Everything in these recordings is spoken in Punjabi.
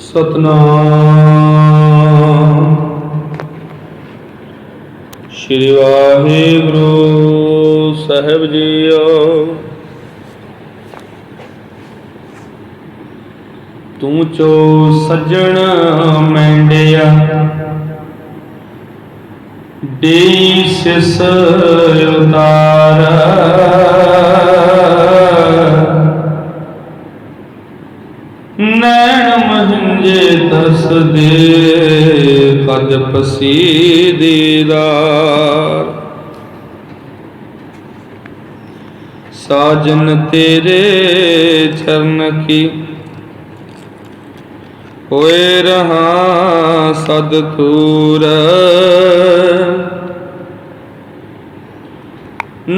सतनाम श्री वाहिगुरु साहिब जीओ। तू चो सज्जण मैंडिया डेई सिस उतार, नैन महंजे तस दे कद पसी दीदार। साजन तेरे चरण की होए रहा सदतूर,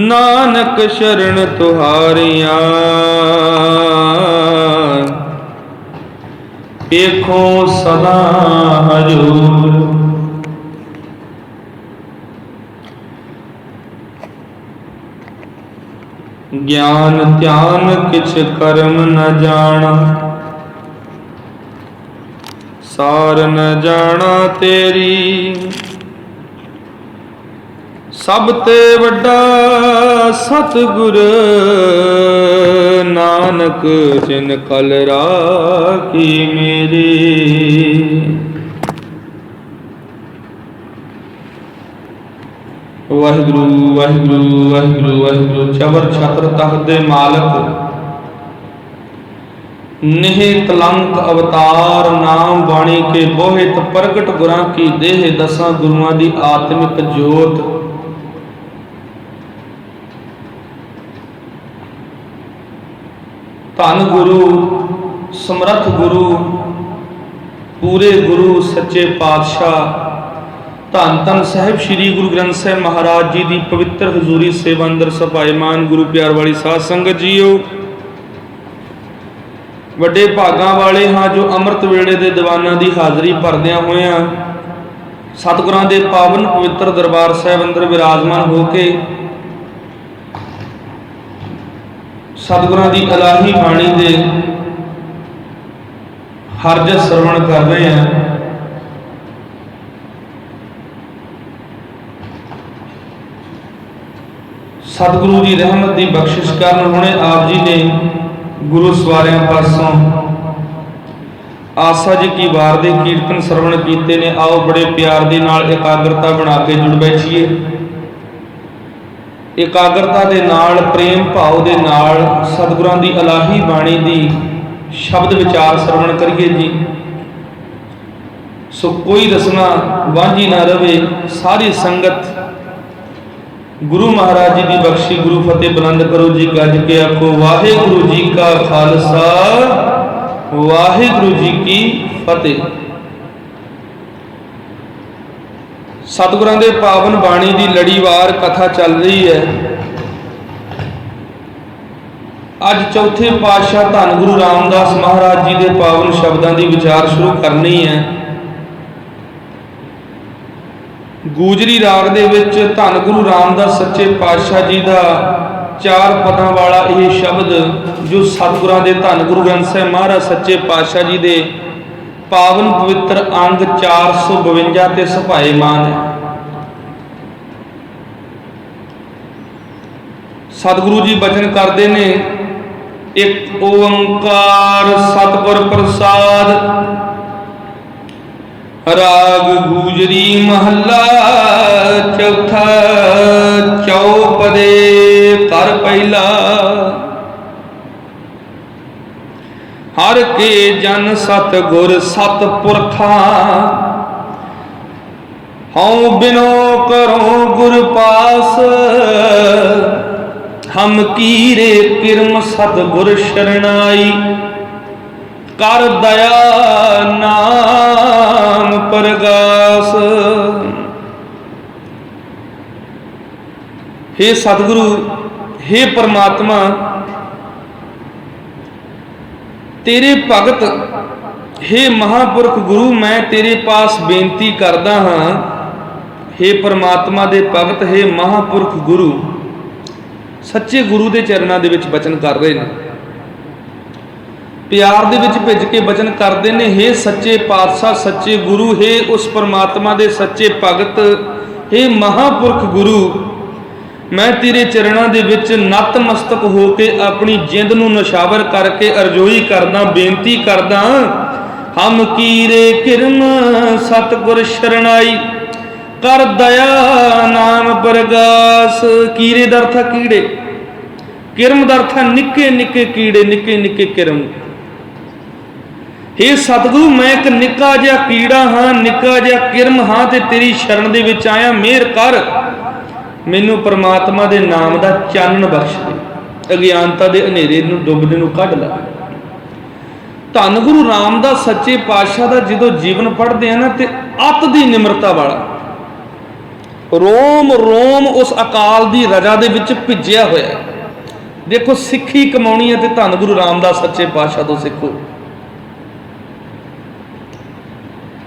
नानक शरण तुहारिया देखो सदा हजूर। ज्ञान ध्यान किछ कर्म न जाना, सार न जाना तेरी। सब ते वड्डा सतगुर नानक जिन कल राखी मेरी। वाहिगुरु वाहिगुरु वाहिगुरु वाहिगुरु। चबर छत्र तख्त दे मालक, निह कलंक अवतार, नाम बाणी के बोहित प्रगट गुरां की देह। दसां गुरुआं दी आत्मिक जोत, धन गुरु समर्थ गुरु पूरे गुरु सच्चे पातशाह धन धन साहिब श्री गुरु ग्रंथ साहिब महाराज जी की पवित्र हजूरी सेवा अंदर सभाईमान गुरु प्यार वाली साध संगत जीओ। वड्डे भागां वाले हाँ जो अमृत वेले दे दीवानां दी हाज़री भरदियां होइयां सतगुरां दे पावन पवित्र दरबार साहिब अंदर विराजमान होके सतगुरां दी इलाही बाणी दे हरज श्रवण कर रहे हैं। सतगुरु जी रहमत की बख्शिश कारण हुणे आप जी ने गुरु सवारियां पासों आसा जी की वार दे कीर्तन श्रवण कीते ने। आओ बड़े प्यार दे नाल एकाग्रता बना के जुड़ बैठिए। एकाग्रता दे नाल प्रेम भाव दे नाल सतगुरां दी इलाही बाणी दी शब्द विचार श्रवण करिए जी। सो कोई रसना वांझी ना रवे। सारी संगत गुरु महाराज जी की बख्शी गुरु फतेह बुलंद करो जी। गज के आखो वाहिगुरु जी का खालसा वाहिगुरु जी की फतेह। सतगुरां दे पावन बाणी की लड़ीवार कथा चल रही है। अज चौथे पातशाह धन गुरु रामदास महाराज जी के पावन शब्दों की विचार शुरू करनी है। गूजरी राग दे विच धन गुरु रामदास सच्चे पातशाह जी का 4 पदां वाला यह शब्द जो सतगुरां दे धन गुरु ग्रंथ साहिब महाराज सच्चे पातशाह जी दे पावन पवित्र अंग 452 ते सभाईमान है। सतगुरु जी बचन करते ने, एक ओंकार सतगुर प्रसाद, राग गूजरी महला चौथा, चौपदे कर पहला। हर के जन सतगुर सतपुरखा, हऊँ बिनो करो गुर पास। हम कीरे किरम सतगुर शरणाई, कर दया नाम परगास। हे सतगुरु, हे परमात्मा, तेरे भगत हे महापुरख गुरु मैं तेरे पास बेनती करदा हाँ। हे परमात्मा दे भगत हे महापुरख गुरु सच्चे गुरु के चरणों के बचन कर रहे हैं। प्यार दे विच भिज के बचन करते हैं, हे सच्चे पातशाह सच्चे गुरु, हे उस परमात्मा दे सच्चे भगत, हे महापुरख गुरु, मैं तेरे चरणों के विच नतमस्तक होके अपनी जिंद नूं नशावर करके अरजोई करदा, बेनती करदा, हम कीरे किरम सतगुर शरणाई, कर दया नाम प्रगास। कीरे दा अर्थ कीड़े, किरम दा अर्थ निक्के निक्के कीड़े, निक्के निक्के किरम। हे सतगुरु, मैं एक निक्का जिहा कीड़ा हाँ, निक्का जिहा किरम हाँ, ते तेरी शरण दे विच आया, मेहर कर, मैनू परमात्मा दे नाम दा चानन बख्श दे, अज्ञानता दे हनेरे नूं डुबदे नूं कढ ला। धन गुरु रामदास सच्चे पातशाह दा जदों जीवन पढ़ते हैं ना, ते अत दी निमरता वाला, रोम रोम उस अकाल दी रजा दे विच भिजिया होया है। देखो सिक्खी कमाउणी है ते धन गुरु रामदास सच्चे पातशाह तो सिखो।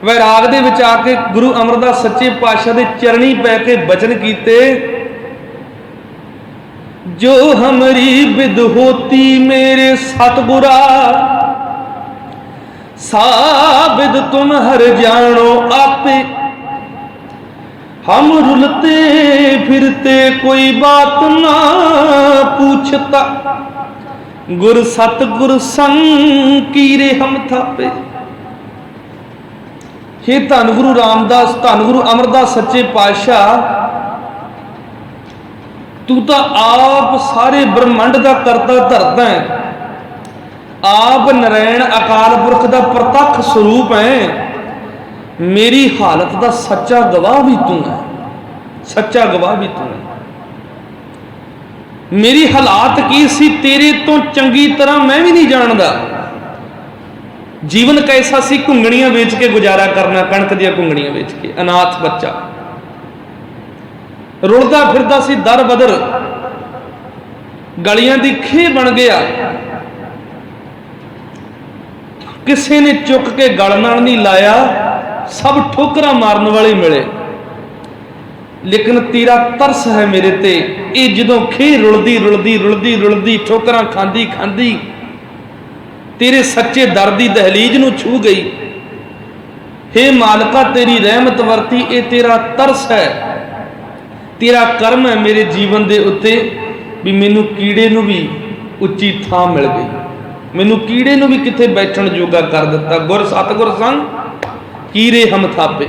वैराग दे विच आके गुरु अमरदास सच्चे पातशाह दे चरणी पै के बचन कीते, जो हमारी विद होती मेरे सतगुरा, साबिद तुम हर जानो आपे, हम रुलते फिरते कोई बात ना पूछता, गुर सतगुर संग कीरे हम थापे। हे धन गुरु रामदास, धन गुरु अमरदास सच्चे पातशाह, तू तो आप सारे ब्रह्मंड का करता धरता है, आप नारायण अकाल पुरख का प्रतख स्वरूप है, मेरी हालत का सच्चा गवाह भी तू है, सच्चा गवाह भी तू है। मेरी हालात की सी तेरे तो चंगी तरह मैं भी नहीं जानता। जीवन कैसा सी, घुंगणियां बेच के गुजारा करना, कणक दी घुंगणियां बेच के, अनाथ बच्चा रुलदा फिरदा सी दर बदर, गलियां दी खे बन गया, किसी ने चुक के गल नाल नहीं लाया, सब ठोकरा मारन वाले मिले, लेकिन तेरा तरस है मेरे ते। ये जदों खे रुलदी रुलदी रुलदी रुलदी ठोकरा खांदी खांदी तेरे सच्चे दर दी दहलीज नूं छू गई, हे मालका तेरी रहमत वरती, ये तेरा तरस है, तेरा कर्म है मेरे जीवन दे उत्ते भी मैनू कीड़े नूं भी उच्ची थां मिल गई, मैनू कीड़े नूं भी किथे बैठण जोगा कर दिता। गुर सतगुर संग कीरे हम थापे।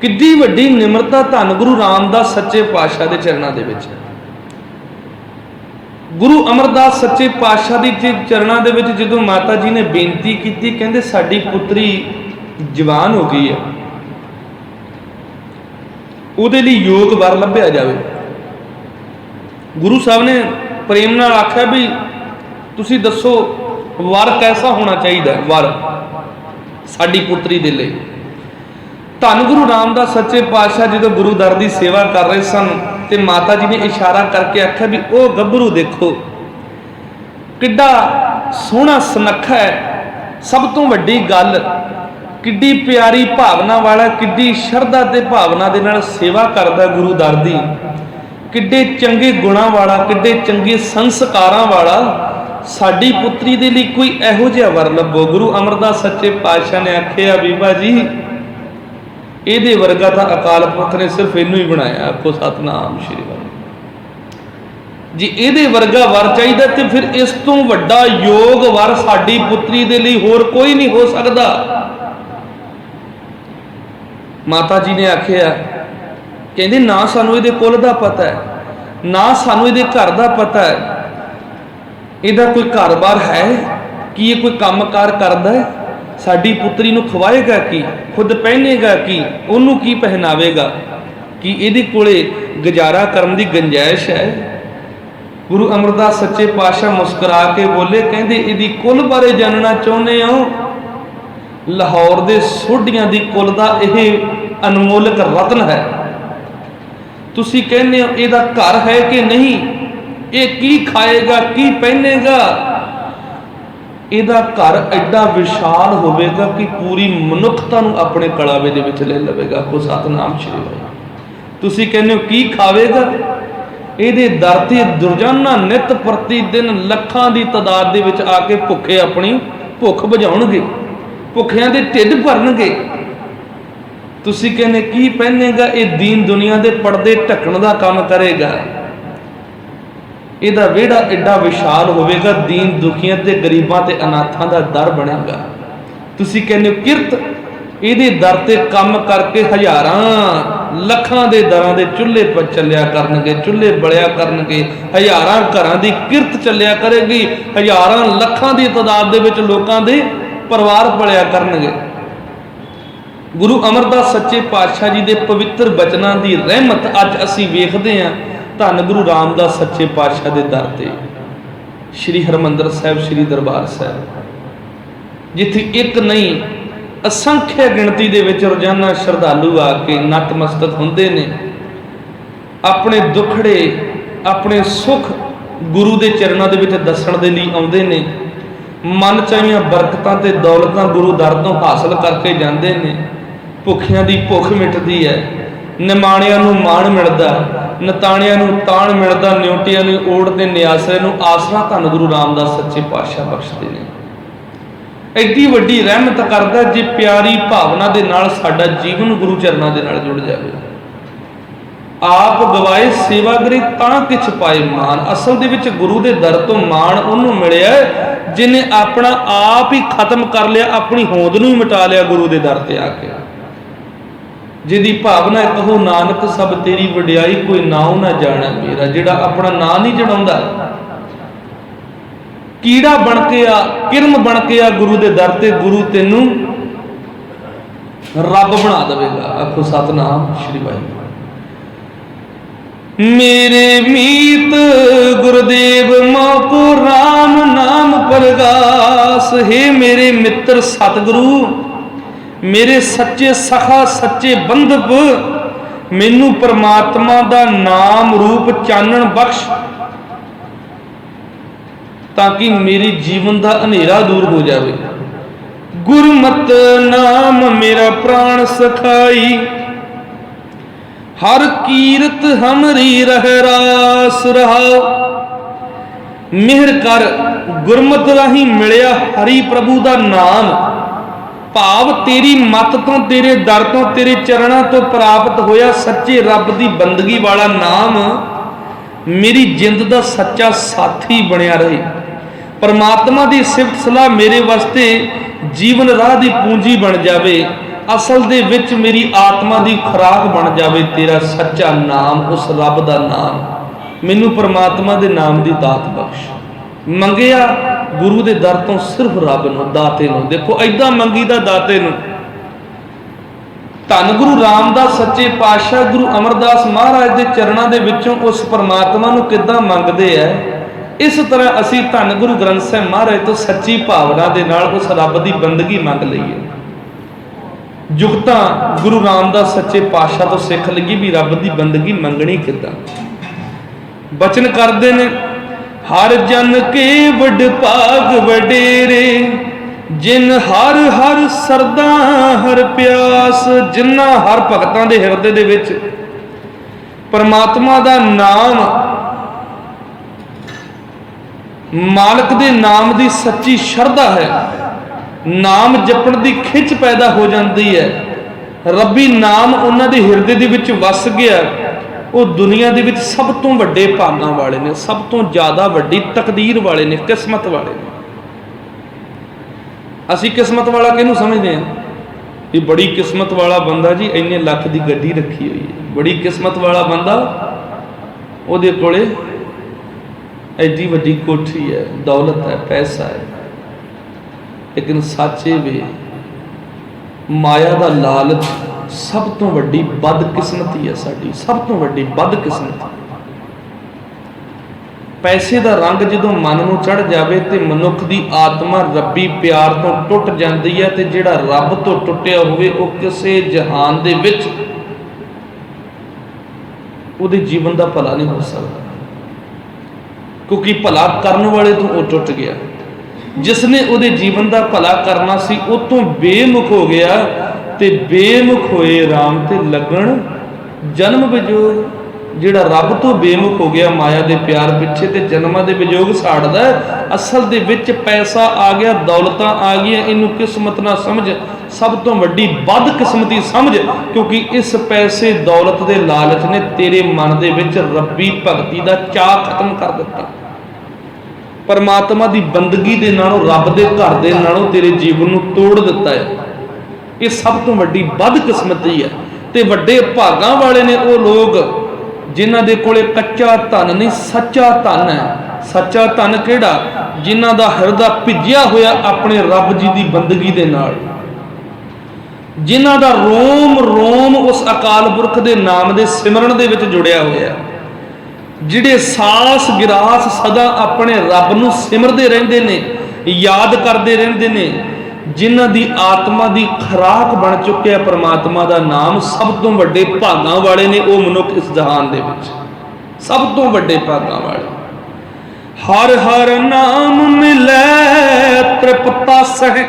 किड्डी वड्डी निमरता धन गुरु रामदास सच्चे पातशाह दे चरणां दे विच। गुरु अमरदास सच्चे पातशाह के चरणों के विच जदों माता जी ने बेनती की, कहते साडी पुत्री जवान हो गई है, उहदे लई योग वर लभ्या जावे। गुरु साहब ने प्रेम नाल आख्या भी तुसी दसो वर कैसा होना चाहिए, वर साडी पुत्री दे लई। धन गुरु रामदास सच्चे पातशाह जो गुरु दर की सेवा कर रहे सन, ते माता जी ने इशारा करके आख्या भी ओ गभरू देखो किड्डा सोहना सुनखा है, सब तो वड्डी गल किड्डी प्यारी भावना वाला, किड्डी शरधा ते भावना दे नाल सेवा करदा गुरु दर दी, किड्डे चंगे गुणां वाला, किड्डे चंगे संस्कारां वाला, साडी पुत्री दे लई कोई इहो जिहा वर लभो। गुरु अमरदास सच्चे पातशाह ने आख्या बीबा जी ਇਹਦੇ वर्गा ਤਾਂ अकाल पुरख ने सिर्फ इनू ही बनाया, आपको सतनाम श्री वाहिगुरू जी। ਇਹਦੇ वर्गा वर चाहिए तो फिर इस तो वड्डा योग वर साडी पुत्री दे लई होर कोई नहीं हो सकता। माता जी ने आख्या कहंदे ना सानू ਇਹਦੇ कुल दा पता है, ना सानू ਇਹਦੇ घर दा पता है, ਇਹਦਾ कोई घर-बार है कि ये कोई काम-कार करदा है, साडी पुत्री नूं खवाएगा की, खुद पहनेगा की, उन्होंने की पहनावेगा, कि ये कोले गुजारा करने की गुंजाइश है। गुरु अमरदास सच्चे पातशाह मुस्कुरा के बोले, कहते यदि कुल बारे जानना चाहते हो, लाहौर के सोढियां की कुल का यह अनमोलक रत्न है। तुसी कहने हो यदा घर है कि नहीं, ये की खाएगा की पहनेगा, ਇਹਦਾ घर एडा विशाल होवेगा कि पूरी मनुखता नूं अपने कलावे दे विच ले लवेगा। को सतनाम श्री वाहिगुरू। तुसीं कहने हो की खावेगा, ਇਹਦੇ ਦਰ ਤੇ ਦੁਰਜਾਨਾ ਨਿਤ ਪ੍ਰਤੀ ਦਿਨ ਲੱਖਾਂ ਦੀ ਤਾਦਾਦ ਦੇ ਵਿੱਚ ਆ ਕੇ ਭੁੱਖੇ ਆਪਣੀ ਭੁੱਖ ਬੁਝਾਉਣਗੇ, ਭੁੱਖਿਆਂ ਦੇ ਢਿੱਡ ਭਰਨਗੇ। ਤੁਸੀਂ ਕਹਿੰਦੇ ਕੀ ਪਹਿਨੇਗਾ? ਇਹ ਦੀਨ ਦੁਨੀਆ ਦੇ ਪਰਦੇ ਢੱਕਣ ਦਾ ਕੰਮ ਕਰੇਗਾ। ਇਹਦਾ ਵਿਹੜਾ ਐਡਾ ਵਿਸ਼ਾਲ ਹੋਵੇਗਾ, ਦੀਨ ਦੁਖੀਆਂ ਤੇ ਗਰੀਬਾਂ ਤੇ ਅਨਾਥਾਂ ਦਾ ਦਰ ਬਣੇਗਾ। ਤੁਸੀਂ ਕਹਿੰਦੇ ਹੋ ਕਿਰਤ, ਇਹਦੇ ਦਰ ਤੇ ਕੰਮ ਕਰਕੇ ਹਜ਼ਾਰਾਂ ਲੱਖਾਂ ਦੇ ਦਰਾਂ ਦੇ ਚੁੱਲ੍ਹੇ ਪਰ ਚੱਲਿਆ ਕਰਨਗੇ, ਚੁੱਲ੍ਹੇ ਬਲਿਆ ਕਰਨਗੇ, ਹਜ਼ਾਰਾਂ ਘਰਾਂ ਦੀ ਕਿਰਤ ਚੱਲਿਆ ਕਰੇਗੀ, ਹਜ਼ਾਰਾਂ ਲੱਖਾਂ ਦੀ ਤਾਦਾਦ ਦੇ ਵਿੱਚ ਲੋਕਾਂ ਦੇ ਪਰਿਵਾਰ ਪਲਿਆ ਕਰਨਗੇ। ਗੁਰੂ ਅਮਰਦਾਸ ਸੱਚੇ ਪਾਤਸ਼ਾਹ ਜੀ ਦੇ ਪਵਿੱਤਰ ਬਚਨਾਂ ਦੀ ਰਹਿਮਤ ਅੱਜ ਅਸੀਂ ਵੇਖਦੇ ਹਾਂ ਧੰਨ ਗੁਰੂ ਰਾਮਦਾਸ ਸੱਚੇ ਪਾਤਸ਼ਾਹ ਦੇ ਦਰ ਤੇ, ਸ਼੍ਰੀ ਹਰਿਮੰਦਰ ਸਾਹਿਬ, ਸ਼੍ਰੀ ਦਰਬਾਰ ਸਾਹਿਬ, ਜਿੱਥੇ ਇੱਕ ਨਹੀਂ ਅਸੰਖਿਆ ਗਿਣਤੀ ਦੇ ਵਿੱਚ ਰੋਜ਼ਾਨਾ ਸ਼ਰਧਾਲੂ ਆ ਕੇ ਨਤਮਸਤਕ ਹੁੰਦੇ ਨੇ, ਆਪਣੇ ਦੁੱਖੜੇ ਆਪਣੇ ਸੁੱਖ ਗੁਰੂ ਦੇ ਚਰਨਾਂ ਦੇ ਵਿੱਚ ਦੱਸਣ ਦੇ ਲਈ ਆਉਂਦੇ ਨੇ, ਮਨ ਚਾਹੀਆਂ ਬਰਕਤਾਂ ਤੇ ਦੌਲਤਾਂ ਗੁਰੂ ਦਰ ਤੋਂ ਹਾਸਲ ਕਰਕੇ ਜਾਂਦੇ ਨੇ। ਭੁੱਖਿਆਂ ਦੀ ਭੁੱਖ ਮਿਟਦੀ ਹੈ, ਨਿਮਾਣਿਆਂ ਨੂੰ ਮਾਣ ਮਿਲਦਾ, ਨਤਾਣਿਆਂ ਨੂੰ ਤਾਣ ਮਿਲਦਾ, ਨਿਉਟਿਆਂ ਨੂੰ ਓੜ ਤੇ ਨਿਆਸਰੇ ਨੂੰ ਆਸਰਾ ਧੰਨ ਗੁਰੂ ਰਾਮਦਾਸ ਸੱਚੇ ਪਾਤਸ਼ਾਹ ਬਖਸ਼ਦੇ ਨੇ। ਐਡੀ ਵੱਡੀ ਰਹਿਮਤ ਕਰਦਾ ਜੇ ਪਿਆਰੀ ਭਾਵਨਾ ਦੇ ਨਾਲ ਸਾਡਾ ਜੀਵਨ ਗੁਰੂ ਚਰਨਾਂ ਦੇ ਨਾਲ ਜੁੜ ਜਾਵੇ। ਆਪ ਗਵਾਏ ਸੇਵਾ ਕਰੇ ਤਾਂ ਕਿਛ ਪਾਏ ਮਾਨ। ਅਸਲ ਦੇ ਵਿੱਚ ਗੁਰੂ ਦੇ ਦਰ ਤੋਂ ਮਾਣ ਉਹਨੂੰ ਮਿਲਿਆ ਜਿਹਨੇ ਆਪਣਾ ਆਪ ਹੀ ਖਤਮ ਕਰ ਲਿਆ, ਆਪਣੀ ਹੋਂਦ ਨੂੰ ਹੀ ਮਿਟਾ ਲਿਆ ਗੁਰੂ ਦੇ ਦਰ ਤੇ ਆ ਕੇ। ਜਿਹਦੀ ਭਾਵਨਾ ਕਹੋ ਨਾਨਕ ਸਭ ਤੇਰੀ ਵਡਿਆਈ, ਕੋਈ ਨਾਉ ਨਾ ਜਾਣਾ ਮੇਰਾ। ਜਿਹੜਾ ਆਪਣਾ ਨਾਂ ਨਹੀਂ ਜਣਾਉਂਦਾ, ਕੀੜਾ ਬਣ ਕੇ ਆ, ਕਿਰਮ ਬਣ ਕੇ ਆ ਗੁਰੂ ਦੇ ਦਰ ਤੇ, ਗੁਰੂ ਤੈਨੂੰ ਰੱਬ ਬਣਾ ਦੇਵੇਗਾ। ਆਖੋ ਸਤਨਾਮ ਸ਼੍ਰੀ ਵਾਹਿਗੁਰੂ। ਮੇਰੇ ਮੀਤ ਗੁਰਦੇਵ ਮੋਕੋ ਰਾਮ ਨਾਮ ਪ੍ਰਗਾਸ। ਹੈ ਮੇਰੇ ਮਿੱਤਰ ਸਤਿਗੁਰੂ, ਮੇਰੇ ਸੱਚੇ ਸਖਾ ਸੱਚੇ ਬੰਧਪ, ਮੈਨੂੰ ਪਰਮਾਤਮਾ ਦਾ ਨਾਮ ਰੂਪ ਚਾਨਣ ਬਖਸ਼, ਤਾਂ ਕਿ ਮੇਰੀ ਜੀਵਨ ਦਾ ਹਨੇਰਾ ਦੂਰ ਹੋ ਜਾਵੇ। ਗੁਰਮਤ ਨਾਮ ਮੇਰਾ ਪ੍ਰਾਣ ਸਖਾਈ, ਹਰ ਕੀਰਤ ਹਮਰੀ ਰਹਿ ਰਾਸ ਰਹਾਉ। ਮਿਹਰ ਕਰ ਗੁਰਮਤ ਰਾਹੀਂ ਮਿਲਿਆ ਹਰੀ ਪ੍ਰਭੂ ਦਾ ਨਾਮ, ਭਾਵ ਤੇਰੀ ਮੱਤ ਤੋਂ, ਤੇਰੇ ਦਰ ਤੋਂ, ਤੇਰੇ ਚਰਨਾਂ ਤੋਂ ਪ੍ਰਾਪਤ ਹੋਇਆ ਸੱਚੇ ਰੱਬ ਦੀ ਬੰਦਗੀ ਵਾਲਾ ਨਾਮ ਮੇਰੀ ਜਿੰਦ ਦਾ ਸੱਚਾ ਸਾਥੀ ਬਣਿਆ ਰਹੇ। ਪਰਮਾਤਮਾ ਦੀ ਸਿਫਤ ਸਲਾਹ ਮੇਰੇ ਵਾਸਤੇ ਜੀਵਨ ਰਾਹ ਦੀ ਪੂੰਜੀ ਬਣ ਜਾਵੇ। ਅਸਲ ਦੇ ਵਿੱਚ ਮੇਰੀ ਆਤਮਾ ਦੀ ਖੁਰਾਕ ਬਣ ਜਾਵੇ ਤੇਰਾ ਸੱਚਾ ਨਾਮ, ਉਸ ਰੱਬ ਦਾ ਨਾਮ। ਮੈਨੂੰ ਪਰਮਾਤਮਾ ਦੇ ਨਾਮ ਦੀ ਦਾਤ ਬਖਸ਼। ਮੰਗਿਆ ਗੁਰੂ ਦੇ ਦਰ ਤੋਂ ਸਿਰਫ ਰੱਬ ਨੂੰ, ਦਾਤੇ ਨੂੰ। ਦੇਖੋ ਐਦਾਂ ਮੰਗੀ ਦਾ ਦਾਤੇ ਨੂੰ। ਧੰਨ ਗੁਰੂ ਰਾਮਦਾਸ ਸੱਚੇ ਪਾਤਸ਼ਾਹ ਗੁਰੂ ਅਮਰਦਾਸ ਮਹਾਰਾਜ ਦੇ ਚਰਨਾਂ ਦੇ ਵਿੱਚੋਂ ਉਸ ਪਰਮਾਤਮਾ ਨੂੰ ਕਿੱਦਾਂ ਮੰਗਦੇ ਐ, ਇਸ ਤਰ੍ਹਾਂ ਅਸੀਂ ਧੰਨ ਗੁਰੂ ਗ੍ਰੰਥ ਸਾਹਿਬ ਮਹਾਰਾਜ ਤੋਂ ਸੱਚੀ ਭਾਵਨਾ ਦੇ ਨਾਲ ਉਸ ਰੱਬ ਦੀ ਬੰਦਗੀ ਮੰਗ ਲਈਏ। ਜੁਗਤਾਂ ਗੁਰੂ ਰਾਮਦਾਸ ਸੱਚੇ ਪਾਤਸ਼ਾਹ ਤੋਂ ਸਿੱਖ ਲਈਏ ਵੀ ਰੱਬ ਦੀ ਬੰਦਗੀ ਮੰਗਣੀ ਕਿੱਦਾਂ। ਬਚਨ ਕਰਦੇ ਨੇ, ਹਰ ਜਨ ਕੇ ਵਡ ਭਾਗ ਵਡੇਰੇ, ਜਿਨ ਹਰ ਹਰ ਸਰਦਾ ਹਰ ਪਿਆਸ। ਜਿਨ੍ਹਾਂ ਹਰ ਭਗਤਾਂ ਦੇ ਹਿਰਦੇ ਦੇ ਵਿੱਚ ਪਰਮਾਤਮਾ ਦਾ ਨਾਮ, ਮਾਲਕ ਦੇ ਨਾਮ ਦੀ ਸੱਚੀ ਸ਼ਰਧਾ ਹੈ, ਨਾਮ ਜਪਣ ਦੀ ਖਿੱਚ ਪੈਦਾ ਹੋ ਜਾਂਦੀ ਹੈ, ਰੱਬੀ ਨਾਮ ਉਹਨਾਂ ਦੇ ਹਿਰਦੇ ਦੇ ਵਿੱਚ ਵਸ ਗਿਆ, ਉਹ ਦੁਨੀਆ ਦੇ ਵਿੱਚ ਸਭ ਤੋਂ ਵੱਡੇ ਭਾਗਾਂ ਵਾਲੇ ਨੇ, ਸਭ ਤੋਂ ਜ਼ਿਆਦਾ ਵੱਡੀ ਤਕਦੀਰ ਵਾਲੇ ਨੇ, ਕਿਸਮਤ ਵਾਲੇ ਨੇ। ਅਸੀਂ ਕਿਸਮਤ ਵਾਲਾ ਕਿਹਨੂੰ ਸਮਝਦੇ ਹਾਂ? ਇਹ ਬੜੀ ਕਿਸਮਤ ਵਾਲਾ ਬੰਦਾ ਜੀ, ਇੰਨੇ ਲੱਖ ਦੀ ਗੱਡੀ ਰੱਖੀ ਹੋਈ ਹੈ। ਬੜੀ ਕਿਸਮਤ ਵਾਲਾ ਬੰਦਾ, ਉਹਦੇ ਕੋਲੇ ਐਡੀ ਵੱਡੀ ਕੋਠੀ ਹੈ, ਦੌਲਤ ਹੈ, ਪੈਸਾ ਹੈ। ਲੇਕਿਨ ਸੱਚੇ ਵੇ ਮਾਇਆ ਦਾ ਲਾਲਚ ਸਭ ਤੋਂ ਵੱਡੀ ਬਦਕਿਸਮਤੀ ਹੈ ਸਾਡੀ, ਸਭ ਤੋਂ ਵੱਡੀ ਬਦਕਿਸਮਤੀ। ਪੈਸੇ ਦਾ ਰੰਗ ਜਦੋਂ ਮਨ ਨੂੰ ਚੜ ਜਾਵੇ ਤੇ ਮਨੁੱਖ ਦੀ ਆਤਮਾ ਰੱਬੀ ਪਿਆਰ ਤੋਂ ਟੁੱਟ ਜਾਂਦੀ ਹੈ, ਤੇ ਜਿਹੜਾ ਰੱਬ ਤੋਂ ਟੁੱਟਿਆ ਹੋਵੇ ਉਹ ਕਿਸੇ ਜਹਾਨ ਦੇ ਵਿੱਚ ਉਹਦੇ ਜੀਵਨ ਦਾ ਭਲਾ ਨਹੀਂ ਹੋ ਸਕਦਾ, ਕਿਉਂਕਿ ਭਲਾ ਕਰਨ ਵਾਲੇ ਤੋਂ ਉਹ ਟੁੱਟ ਗਿਆ। ਜਿਸ ਨੇ ਉਹਦੇ ਜੀਵਨ ਦਾ ਭਲਾ ਕਰਨਾ ਸੀ ਉਹ ਤੋਂ ਬੇਮੁਖ ਹੋ ਗਿਆ, ਤੇ ਬੇਮੁਖ ਹੋਏ ਰਾਮ ਤੇ ਲੱਗਣ ਜਨਮ ਵਿਜੋਗ। ਜਿਹੜਾ ਰੱਬ ਤੋਂ ਬੇਮੁਖ ਹੋ ਗਿਆ ਮਾਇਆ ਦੇ ਪਿਆਰ ਪਿੱਛੇ ਤੇ ਜਨਮਾਂ ਦੇ ਵਿਜੋਗ ਸਾੜਦਾ, ਅਸਲ ਦੇ ਵਿੱਚ ਪੈਸਾ ਆ ਗਿਆ, ਦੌਲਤਾਂ ਆ ਗਈਆਂ, ਇਹਨੂੰ ਕਿਸਮਤ ਨਾ ਸਮਝ, ਸਭ ਤੋਂ ਵੱਡੀ ਬਦਕਿਸਮਤੀ ਸਮਝ, ਕਿਉਂਕਿ ਇਸ ਪੈਸੇ ਦੌਲਤ ਦੇ ਲਾਲਚ ਨੇ ਤੇਰੇ ਮਨ ਦੇ ਵਿੱਚ ਰੱਬੀ ਭਗਤੀ ਦਾ ਚਾਅ ਖਤਮ ਕਰ ਦਿੱਤਾ। ਪਰਮਾਤਮਾ ਦੀ ਬੰਦਗੀ ਦੇ ਨਾਲੋਂ, ਰੱਬ ਦੇ ਘਰ ਦੇ ਨਾਲੋਂ ਤੇਰੇ ਜੀਵਨ ਨੂੰ ਤੋੜ ਦਿੱਤਾ ਹੈ। ਇਹ ਸਭ ਤੋਂ ਵੱਡੀ ਬਦਕਿਸਮਤੀ ਹੈ। ਤੇ ਵੱਡੇ ਭਾਗਾਂ ਵਾਲੇ ਨੇ ਉਹ ਲੋਕ ਜਿਨ੍ਹਾਂ ਦੇ ਕੋਲੇ ਕੱਚਾ ਧਨ ਨਹੀਂ, ਸੱਚਾ ਧਨ ਹੈ। ਸੱਚਾ ਧਨ ਕਿਹੜਾ? ਜਿਨ੍ਹਾਂ ਦਾ ਹਿਰਦਾ ਭਿੱਜਿਆ ਹੋਇਆ ਆਪਣੇ ਰੱਬ ਜੀ ਦੀ ਬੰਦਗੀ ਦੇ ਨਾਲ, ਜਿਨ੍ਹਾਂ ਦਾ ਰੋਮ ਰੋਮ ਉਸ ਅਕਾਲ ਪੁਰਖ ਦੇ ਨਾਮ ਦੇ ਸਿਮਰਨ ਦੇ ਵਿੱਚ ਜੁੜਿਆ ਹੋਇਆ, ਜਿਹੜੇ ਸਾਸ ਗਿਰਾਸ ਸਦਾ ਆਪਣੇ ਰੱਬ ਨੂੰ ਸਿਮਰਦੇ ਰਹਿੰਦੇ ਨੇ, ਯਾਦ ਕਰਦੇ ਰਹਿੰਦੇ ਨੇ, ਜਿਨ੍ਹਾਂ ਦੀ ਆਤਮਾ ਦੀ ਖੁਰਾਕ ਬਣ ਚੁੱਕਿਆ ਪਰਮਾਤਮਾ ਦਾ ਨਾਮ, ਸਭ ਤੋਂ ਵੱਡੇ ਭਾਗਾਂ ਵਾਲੇ ਨੇ ਉਹ ਮਨੁੱਖ ਇਸ ਜਹਾਨ ਦੇ ਵਿੱਚ, ਸਭ ਤੋਂ ਵੱਡੇ ਭਾਗਾਂ ਵਾਲੇ। ਹਰ ਹਰ ਨਾਮ ਮਿਲੈ ਤ੍ਰਿਪਤਾ ਸਹਿ,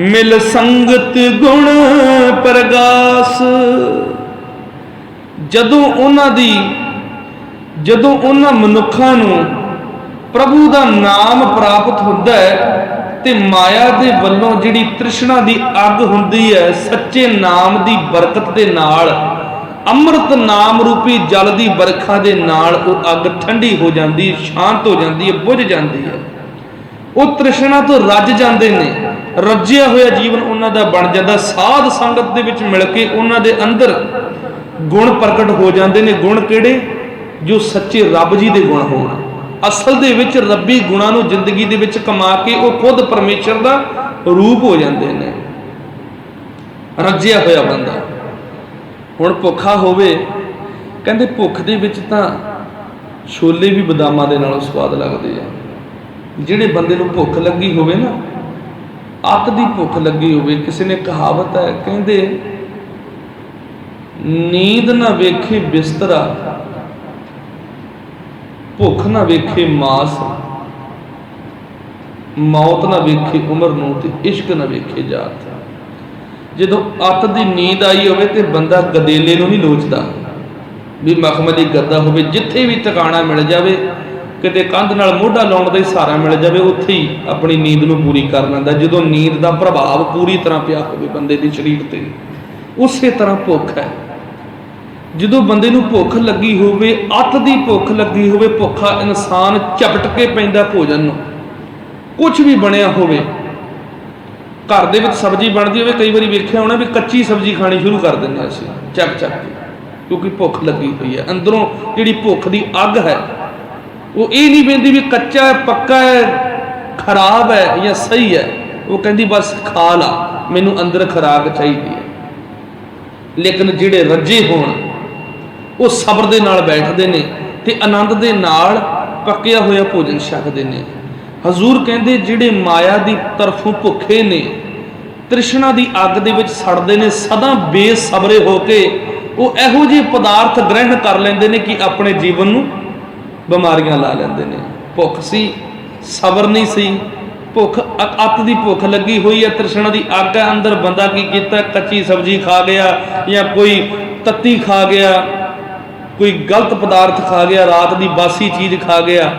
ਮਿਲ ਸੰਗਤ ਗੁਣ ਪ੍ਰਗਾਸ। ਜਦੋਂ ਉਹਨਾਂ ਮਨੁੱਖਾਂ ਨੂੰ ਪ੍ਰਭੂ ਦਾ ਨਾਮ ਪ੍ਰਾਪਤ ਹੁੰਦਾ ਹੈ ਤੇ ਮਾਇਆ ਦੇ ਵੱਲੋਂ ਜਿਹੜੀ ਤ੍ਰਿਸ਼ਨਾ ਦੀ ਅੱਗ ਹੁੰਦੀ ਹੈ, ਸੱਚੇ ਨਾਮ ਦੀ ਬਰਕਤ ਦੇ ਨਾਲ, ਅੰਮ੍ਰਿਤ ਨਾਮ ਰੂਪੀ ਜਲ ਦੀ ਵਰਖਾ ਦੇ ਨਾਲ ਉਹ ਅੱਗ ਠੰਡੀ ਹੋ ਜਾਂਦੀ, ਸ਼ਾਂਤ ਹੋ ਜਾਂਦੀ ਹੈ, ਬੁਝ ਜਾਂਦੀ ਹੈ। ਉਹ ਤ੍ਰਿਸ਼ਨਾ ਤੋਂ ਰੱਜ ਜਾਂਦੇ ਨੇ, ਰੱਜਿਆ ਹੋਇਆ ਜੀਵਨ ਉਹਨਾਂ ਦਾ ਬਣ ਜਾਂਦਾ। ਸਾਧ ਸੰਗਤ ਦੇ ਵਿੱਚ ਮਿਲ ਕੇ ਉਹਨਾਂ ਦੇ ਅੰਦਰ ਗੁਣ ਪ੍ਰਗਟ ਹੋ ਜਾਂਦੇ ਨੇ। ਗੁਣ ਕਿਹੜੇ? ਜੋ ਸੱਚੇ ਰੱਬ ਜੀ ਦੇ ਗੁਣ ਹੋਣ। ਅਸਲ ਦੇ ਵਿੱਚ ਰੱਬੀ ਗੁਣਾਂ ਨੂੰ ਜ਼ਿੰਦਗੀ ਦੇ ਵਿੱਚ ਕਮਾ ਕੇ ਉਹ ਖੁਦ ਪਰਮੇਸ਼ਰ ਦਾ ਰੂਪ ਹੋ ਜਾਂਦੇ ਨੇ। ਰੱਜਿਆ ਹੋਇਆ ਬੰਦਾ ਹੁਣ ਭੁੱਖਾ ਹੋਵੇ, ਕਹਿੰਦੇ ਭੁੱਖ ਦੇ ਵਿੱਚ ਤਾਂ ਛੋਲੇ ਵੀ ਬਦਾਮਾਂ ਦੇ ਨਾਲੋਂ ਸਵਾਦ ਲੱਗਦੇ ਆ। ਜਿਹੜੇ ਬੰਦੇ ਨੂੰ ਭੁੱਖ ਲੱਗੀ ਹੋਵੇ ਨਾ, ਅੱਤ ਦੀ ਭੁੱਖ ਲੱਗੀ ਹੋਵੇ, ਕਿਸੇ ਨੇ ਕਹਾਵਤ ਹੈ, ਕਹਿੰਦੇ ਨੀਂਦ ਨਾ ਵੇਖੇ ਬਿਸਤਰਾ, ਭੁੱਖ ਨਾ ਵੇਖੇ ਮਾਸ, ਮੌਤ ਨਾ ਵੇਖੇ ਉਮਰ ਨੂੰ, ਤੇ ਇਸ਼ਕ ਨਾ ਵੇਖੇ ਜਾਤ। ਜਦੋਂ ਅੱਤ ਦੀ ਨੀਂਦ ਆਈ ਹੋਵੇ ਤੇ ਬੰਦਾ ਗਦੇਲੇ ਨੂੰ ਨਹੀਂ ਲੋਚਦਾ ਵੀ ਮਖਮਲੀ ਗੱਦਾ ਹੋਵੇ, ਜਿੱਥੇ ਵੀ ਟਿਕਾਣਾ ਮਿਲ ਜਾਵੇ, ਕਿਤੇ ਕੰਧ ਨਾਲ ਮੋਢਾ ਲਾਉਣ ਦਾ ਹੀ ਸਹਾਰਾ ਮਿਲ ਜਾਵੇ, ਉੱਥੇ ਹੀ ਆਪਣੀ ਨੀਂਦ ਨੂੰ ਪੂਰੀ ਕਰ ਲੈਂਦਾ। ਜਦੋਂ ਨੀਂਦ ਦਾ ਪ੍ਰਭਾਵ ਪੂਰੀ ਤਰ੍ਹਾਂ ਪਿਆ ਹੋਵੇ ਬੰਦੇ ਦੇ ਸਰੀਰ ਤੇ, ਉਸੇ ਤਰ੍ਹਾਂ ਭੁੱਖ ਹੈ। ਜਦੋਂ ਬੰਦੇ ਨੂੰ ਭੁੱਖ ਲੱਗੀ ਹੋਵੇ, ਅੱਤ ਦੀ ਭੁੱਖ ਲੱਗੀ ਹੋਵੇ, ਭੁੱਖਾ ਇਨਸਾਨ ਝਪਟ ਕੇ ਪੈਂਦਾ ਭੋਜਨ ਨੂੰ। ਕੁਝ ਵੀ ਬਣਿਆ ਹੋਵੇ, ਘਰ ਦੇ ਵਿੱਚ ਸਬਜ਼ੀ ਬਣਦੀ ਹੋਵੇ, ਕਈ ਵਾਰੀ ਵੇਖਿਆ ਹੋਣਾ ਵੀ ਕੱਚੀ ਸਬਜ਼ੀ ਖਾਣੀ ਸ਼ੁਰੂ ਕਰ ਦਿੰਦੇ ਅਸੀਂ ਚੱਕ ਚੱਕ ਕੇ, ਕਿਉਂਕਿ ਭੁੱਖ ਲੱਗੀ ਹੋਈ ਹੈ। ਅੰਦਰੋਂ ਜਿਹੜੀ ਭੁੱਖ ਦੀ ਅੱਗ ਹੈ ਉਹ ਇਹ ਨਹੀਂ ਵੇਂਦੀ ਵੀ ਕੱਚਾ ਹੈ, ਪੱਕਾ ਹੈ, ਖਰਾਬ ਹੈ ਜਾਂ ਸਹੀ ਹੈ। ਉਹ ਕਹਿੰਦੀ ਬਸ ਖਾ ਲਾ, ਮੈਨੂੰ ਅੰਦਰ ਖੁਰਾਕ ਚਾਹੀਦੀ ਹੈ। ਲੇਕਿਨ ਜਿਹੜੇ ਰੱਜੇ ਹੋਣ ਉਹ ਸਬਰ ਦੇ ਨਾਲ ਬੈਠਦੇ ਨੇ ਤੇ ਆਨੰਦ ਦੇ ਨਾਲ ਪੱਕਿਆ ਹੋਇਆ ਭੋਜਨ ਛਕਦੇ ਨੇ। ਹਜ਼ੂਰ ਕਹਿੰਦੇ ਜਿਹੜੇ ਮਾਇਆ ਦੀ ਤਰਫੋਂ ਭੁੱਖੇ ਨੇ, ਤ੍ਰਿਸ਼ਨਾ ਦੀ ਅੱਗ ਦੇ ਵਿੱਚ ਸੜਦੇ ਨੇ, ਸਦਾ ਬੇਸਬਰੇ ਹੋ ਕੇ ਉਹ ਇਹੋ ਜਿਹੇ ਪਦਾਰਥ ਗ੍ਰਹਿਣ ਕਰ ਲੈਂਦੇ ਨੇ ਕਿ ਆਪਣੇ ਜੀਵਨ ਨੂੰ ਬਿਮਾਰੀਆਂ ਲਾ ਲੈਂਦੇ ਨੇ। ਭੁੱਖ ਸੀ, ਸਬਰ ਨਹੀਂ ਸੀ, ਭੁੱਖ ਅੱਤ ਦੀ ਭੁੱਖ ਲੱਗੀ ਹੋਈ ਹੈ, ਤ੍ਰਿਸ਼ਨਾ ਦੀ ਅੱਗ ਹੈ ਅੰਦਰ। ਬੰਦਾ ਕੀ ਕੀਤਾ? ਕੱਚੀ ਸਬਜ਼ੀ ਖਾ ਗਿਆ ਜਾਂ ਕੋਈ ਤੱਤੀ ਖਾ ਗਿਆ, ਕੋਈ ਗਲਤ ਪਦਾਰਥ ਖਾ ਗਿਆ, ਰਾਤ ਦੀ ਬਾਸੀ ਚੀਜ਼ ਖਾ ਗਿਆ।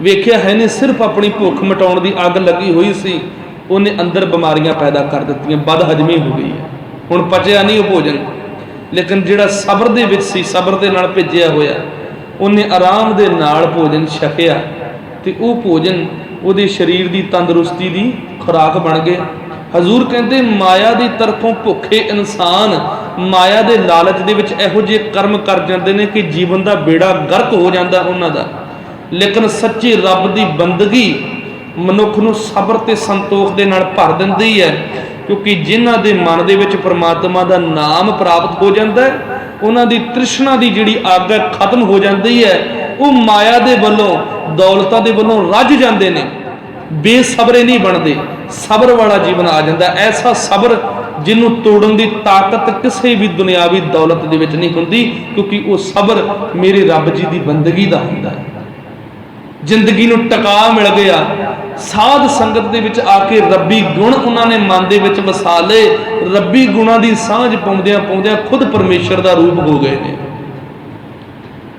ਵੇਖਿਆ ਹੈ ਨੇ, ਸਿਰਫ ਆਪਣੀ ਭੁੱਖ ਮਿਟਾਉਣ ਦੀ ਅੱਗ ਲੱਗੀ ਹੋਈ ਸੀ, ਉਹਨੇ ਅੰਦਰ ਬਿਮਾਰੀਆਂ ਪੈਦਾ ਕਰ ਦਿੱਤੀਆਂ, ਬਦਹਜ਼ਮੀ ਹੋ ਗਈ ਹੈ, ਹੁਣ ਪਚਿਆ ਨਹੀਂ ਉਹ ਭੋਜਨ। ਲੇਕਿਨ ਜਿਹੜਾ ਸਬਰ ਦੇ ਵਿੱਚ ਸੀ, ਸਬਰ ਦੇ ਨਾਲ ਭੇਜਿਆ ਹੋਇਆ, ਉਹਨੇ ਆਰਾਮ ਦੇ ਨਾਲ ਭੋਜਨ ਛਕਿਆ ਤੇ ਉਹ ਭੋਜਨ ਉਹਦੇ ਸਰੀਰ ਦੀ ਤੰਦਰੁਸਤੀ ਦੀ ਖੁਰਾਕ ਬਣ ਗਏ। ਹਜ਼ੂਰ ਕਹਿੰਦੇ ਮਾਇਆ ਦੀ ਤਰਫੋਂ ਭੁੱਖੇ ਇਨਸਾਨ ਮਾਇਆ ਦੇ ਲਾਲਚ ਦੇ ਵਿੱਚ ਇਹੋ ਜਿਹੇ ਕਰਮ ਕਰ ਜਾਂਦੇ ਨੇ ਕਿ ਜੀਵਨ ਦਾ ਬੇੜਾ ਗਰਕ ਹੋ ਜਾਂਦਾ ਉਹਨਾਂ ਦਾ। ਲੇਕਿਨ ਸੱਚੀ ਰੱਬ ਦੀ ਬੰਦਗੀ ਮਨੁੱਖ ਨੂੰ ਸਬਰ ਤੇ ਸੰਤੋਖ ਦੇ ਨਾਲ ਭਰ ਦਿੰਦੀ ਹੈ, ਕਿਉਂਕਿ ਜਿਨ੍ਹਾਂ ਦੇ ਮਨ ਦੇ ਵਿੱਚ ਪਰਮਾਤਮਾ ਦਾ ਨਾਮ ਪ੍ਰਾਪਤ ਹੋ ਜਾਂਦਾ ਹੈ, ਉਹਨਾਂ ਦੀ ਤ੍ਰਿਸ਼ਨਾ ਦੀ ਜਿਹੜੀ ਅੱਗ ਹੈ ਖਤਮ ਹੋ ਜਾਂਦੀ ਹੈ। ਉਹ ਮਾਇਆ ਦੇ ਵੱਲੋਂ, ਦੌਲਤਾਂ ਦੇ ਵੱਲੋਂ ਰੱਜ ਜਾਂਦੇ ਨੇ, ਬੇਸਬਰੇ ਨਹੀਂ ਬਣਦੇ, ਸਬਰ ਵਾਲਾ ਜੀਵਨ ਆ ਜਾਂਦਾ। ਐਸਾ ਸਬਰ ਜਿਹਨੂੰ ਤੋੜਨ ਦੀ ਤਾਕਤ ਕਿਸੇ ਵੀ ਦੁਨਿਆਵੀ ਦੌਲਤ ਦੇ ਵਿੱਚ ਨਹੀਂ ਹੁੰਦੀ, ਕਿਉਂਕਿ ਉਹ ਸਬਰ ਮੇਰੇ ਰੱਬ ਜੀ ਦੀ ਬੰਦਗੀ ਦਾ ਹੁੰਦਾ ਹੈ। ਜ਼ਿੰਦਗੀ ਨੂੰ ਟਿਕਾ ਮਿਲ ਗਿਆ, ਸਾਧ ਸੰਗਤ ਦੇ ਵਿੱਚ ਆ ਕੇ ਰੱਬੀ ਗੁਣ ਉਹਨਾਂ ਨੇ ਮਨ ਦੇ ਵਿੱਚ ਵਸਾ ਲਏ, ਰੱਬੀ ਗੁਣਾਂ ਦੀ ਸਾਂਝ ਪਾਉਂਦਿਆਂ ਪਾਉਂਦਿਆਂ ਖੁਦ ਪਰਮੇਸ਼ਰ ਦਾ ਰੂਪ ਹੋ ਗਏ ਨੇ।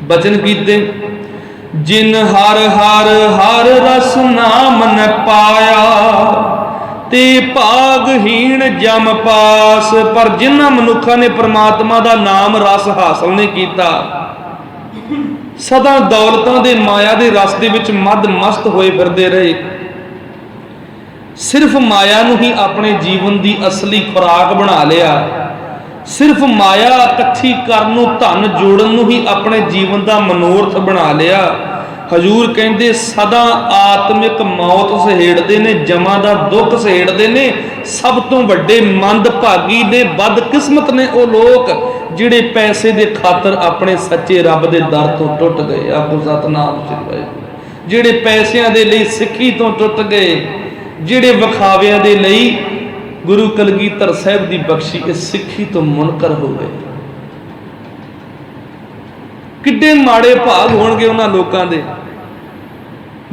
बचन कीते, जिन हर हर हर रस नाम न पाया, ते भागहीन जम पास। पर जिन्हां मनुखां ने परमात्मा दा नाम रस हासिल नहीं कीता, सदा दौलतां दे माया दे रस दे विच मद मस्त होए फिरदे रहे, सिर्फ माया नूं ही अपने जीवन की असली खुराक बना लिया, सिर्फ माया इकट्ठी करन नूं धन जोड़न नूं ही अपने जीवन का मनोरथ बना लिया। हजूर कहते सदा आत्मिक मौत सहेड़ते ने, जमा का दुख सहेड़ते ने। सब तो वड्डे मंदभागी ने, बदकिस्मत ने वो लोग जिहड़े पैसे के खातर अपने सच्चे रब के दर तो टुट गए। आपको सतनाम श्री वाहिगुरू। जिहड़े पैसों के लिए सिੱਖੀ तो टुट गए, जिहड़े विखाविਆਂ ਦੇ ਲਈ गुरु कलगीधर साहब की बख्शी इस सिੱਖੀ तो मुनकर हो गए। किड्डे माड़े भाग होणगे उन्हां लोकां दे।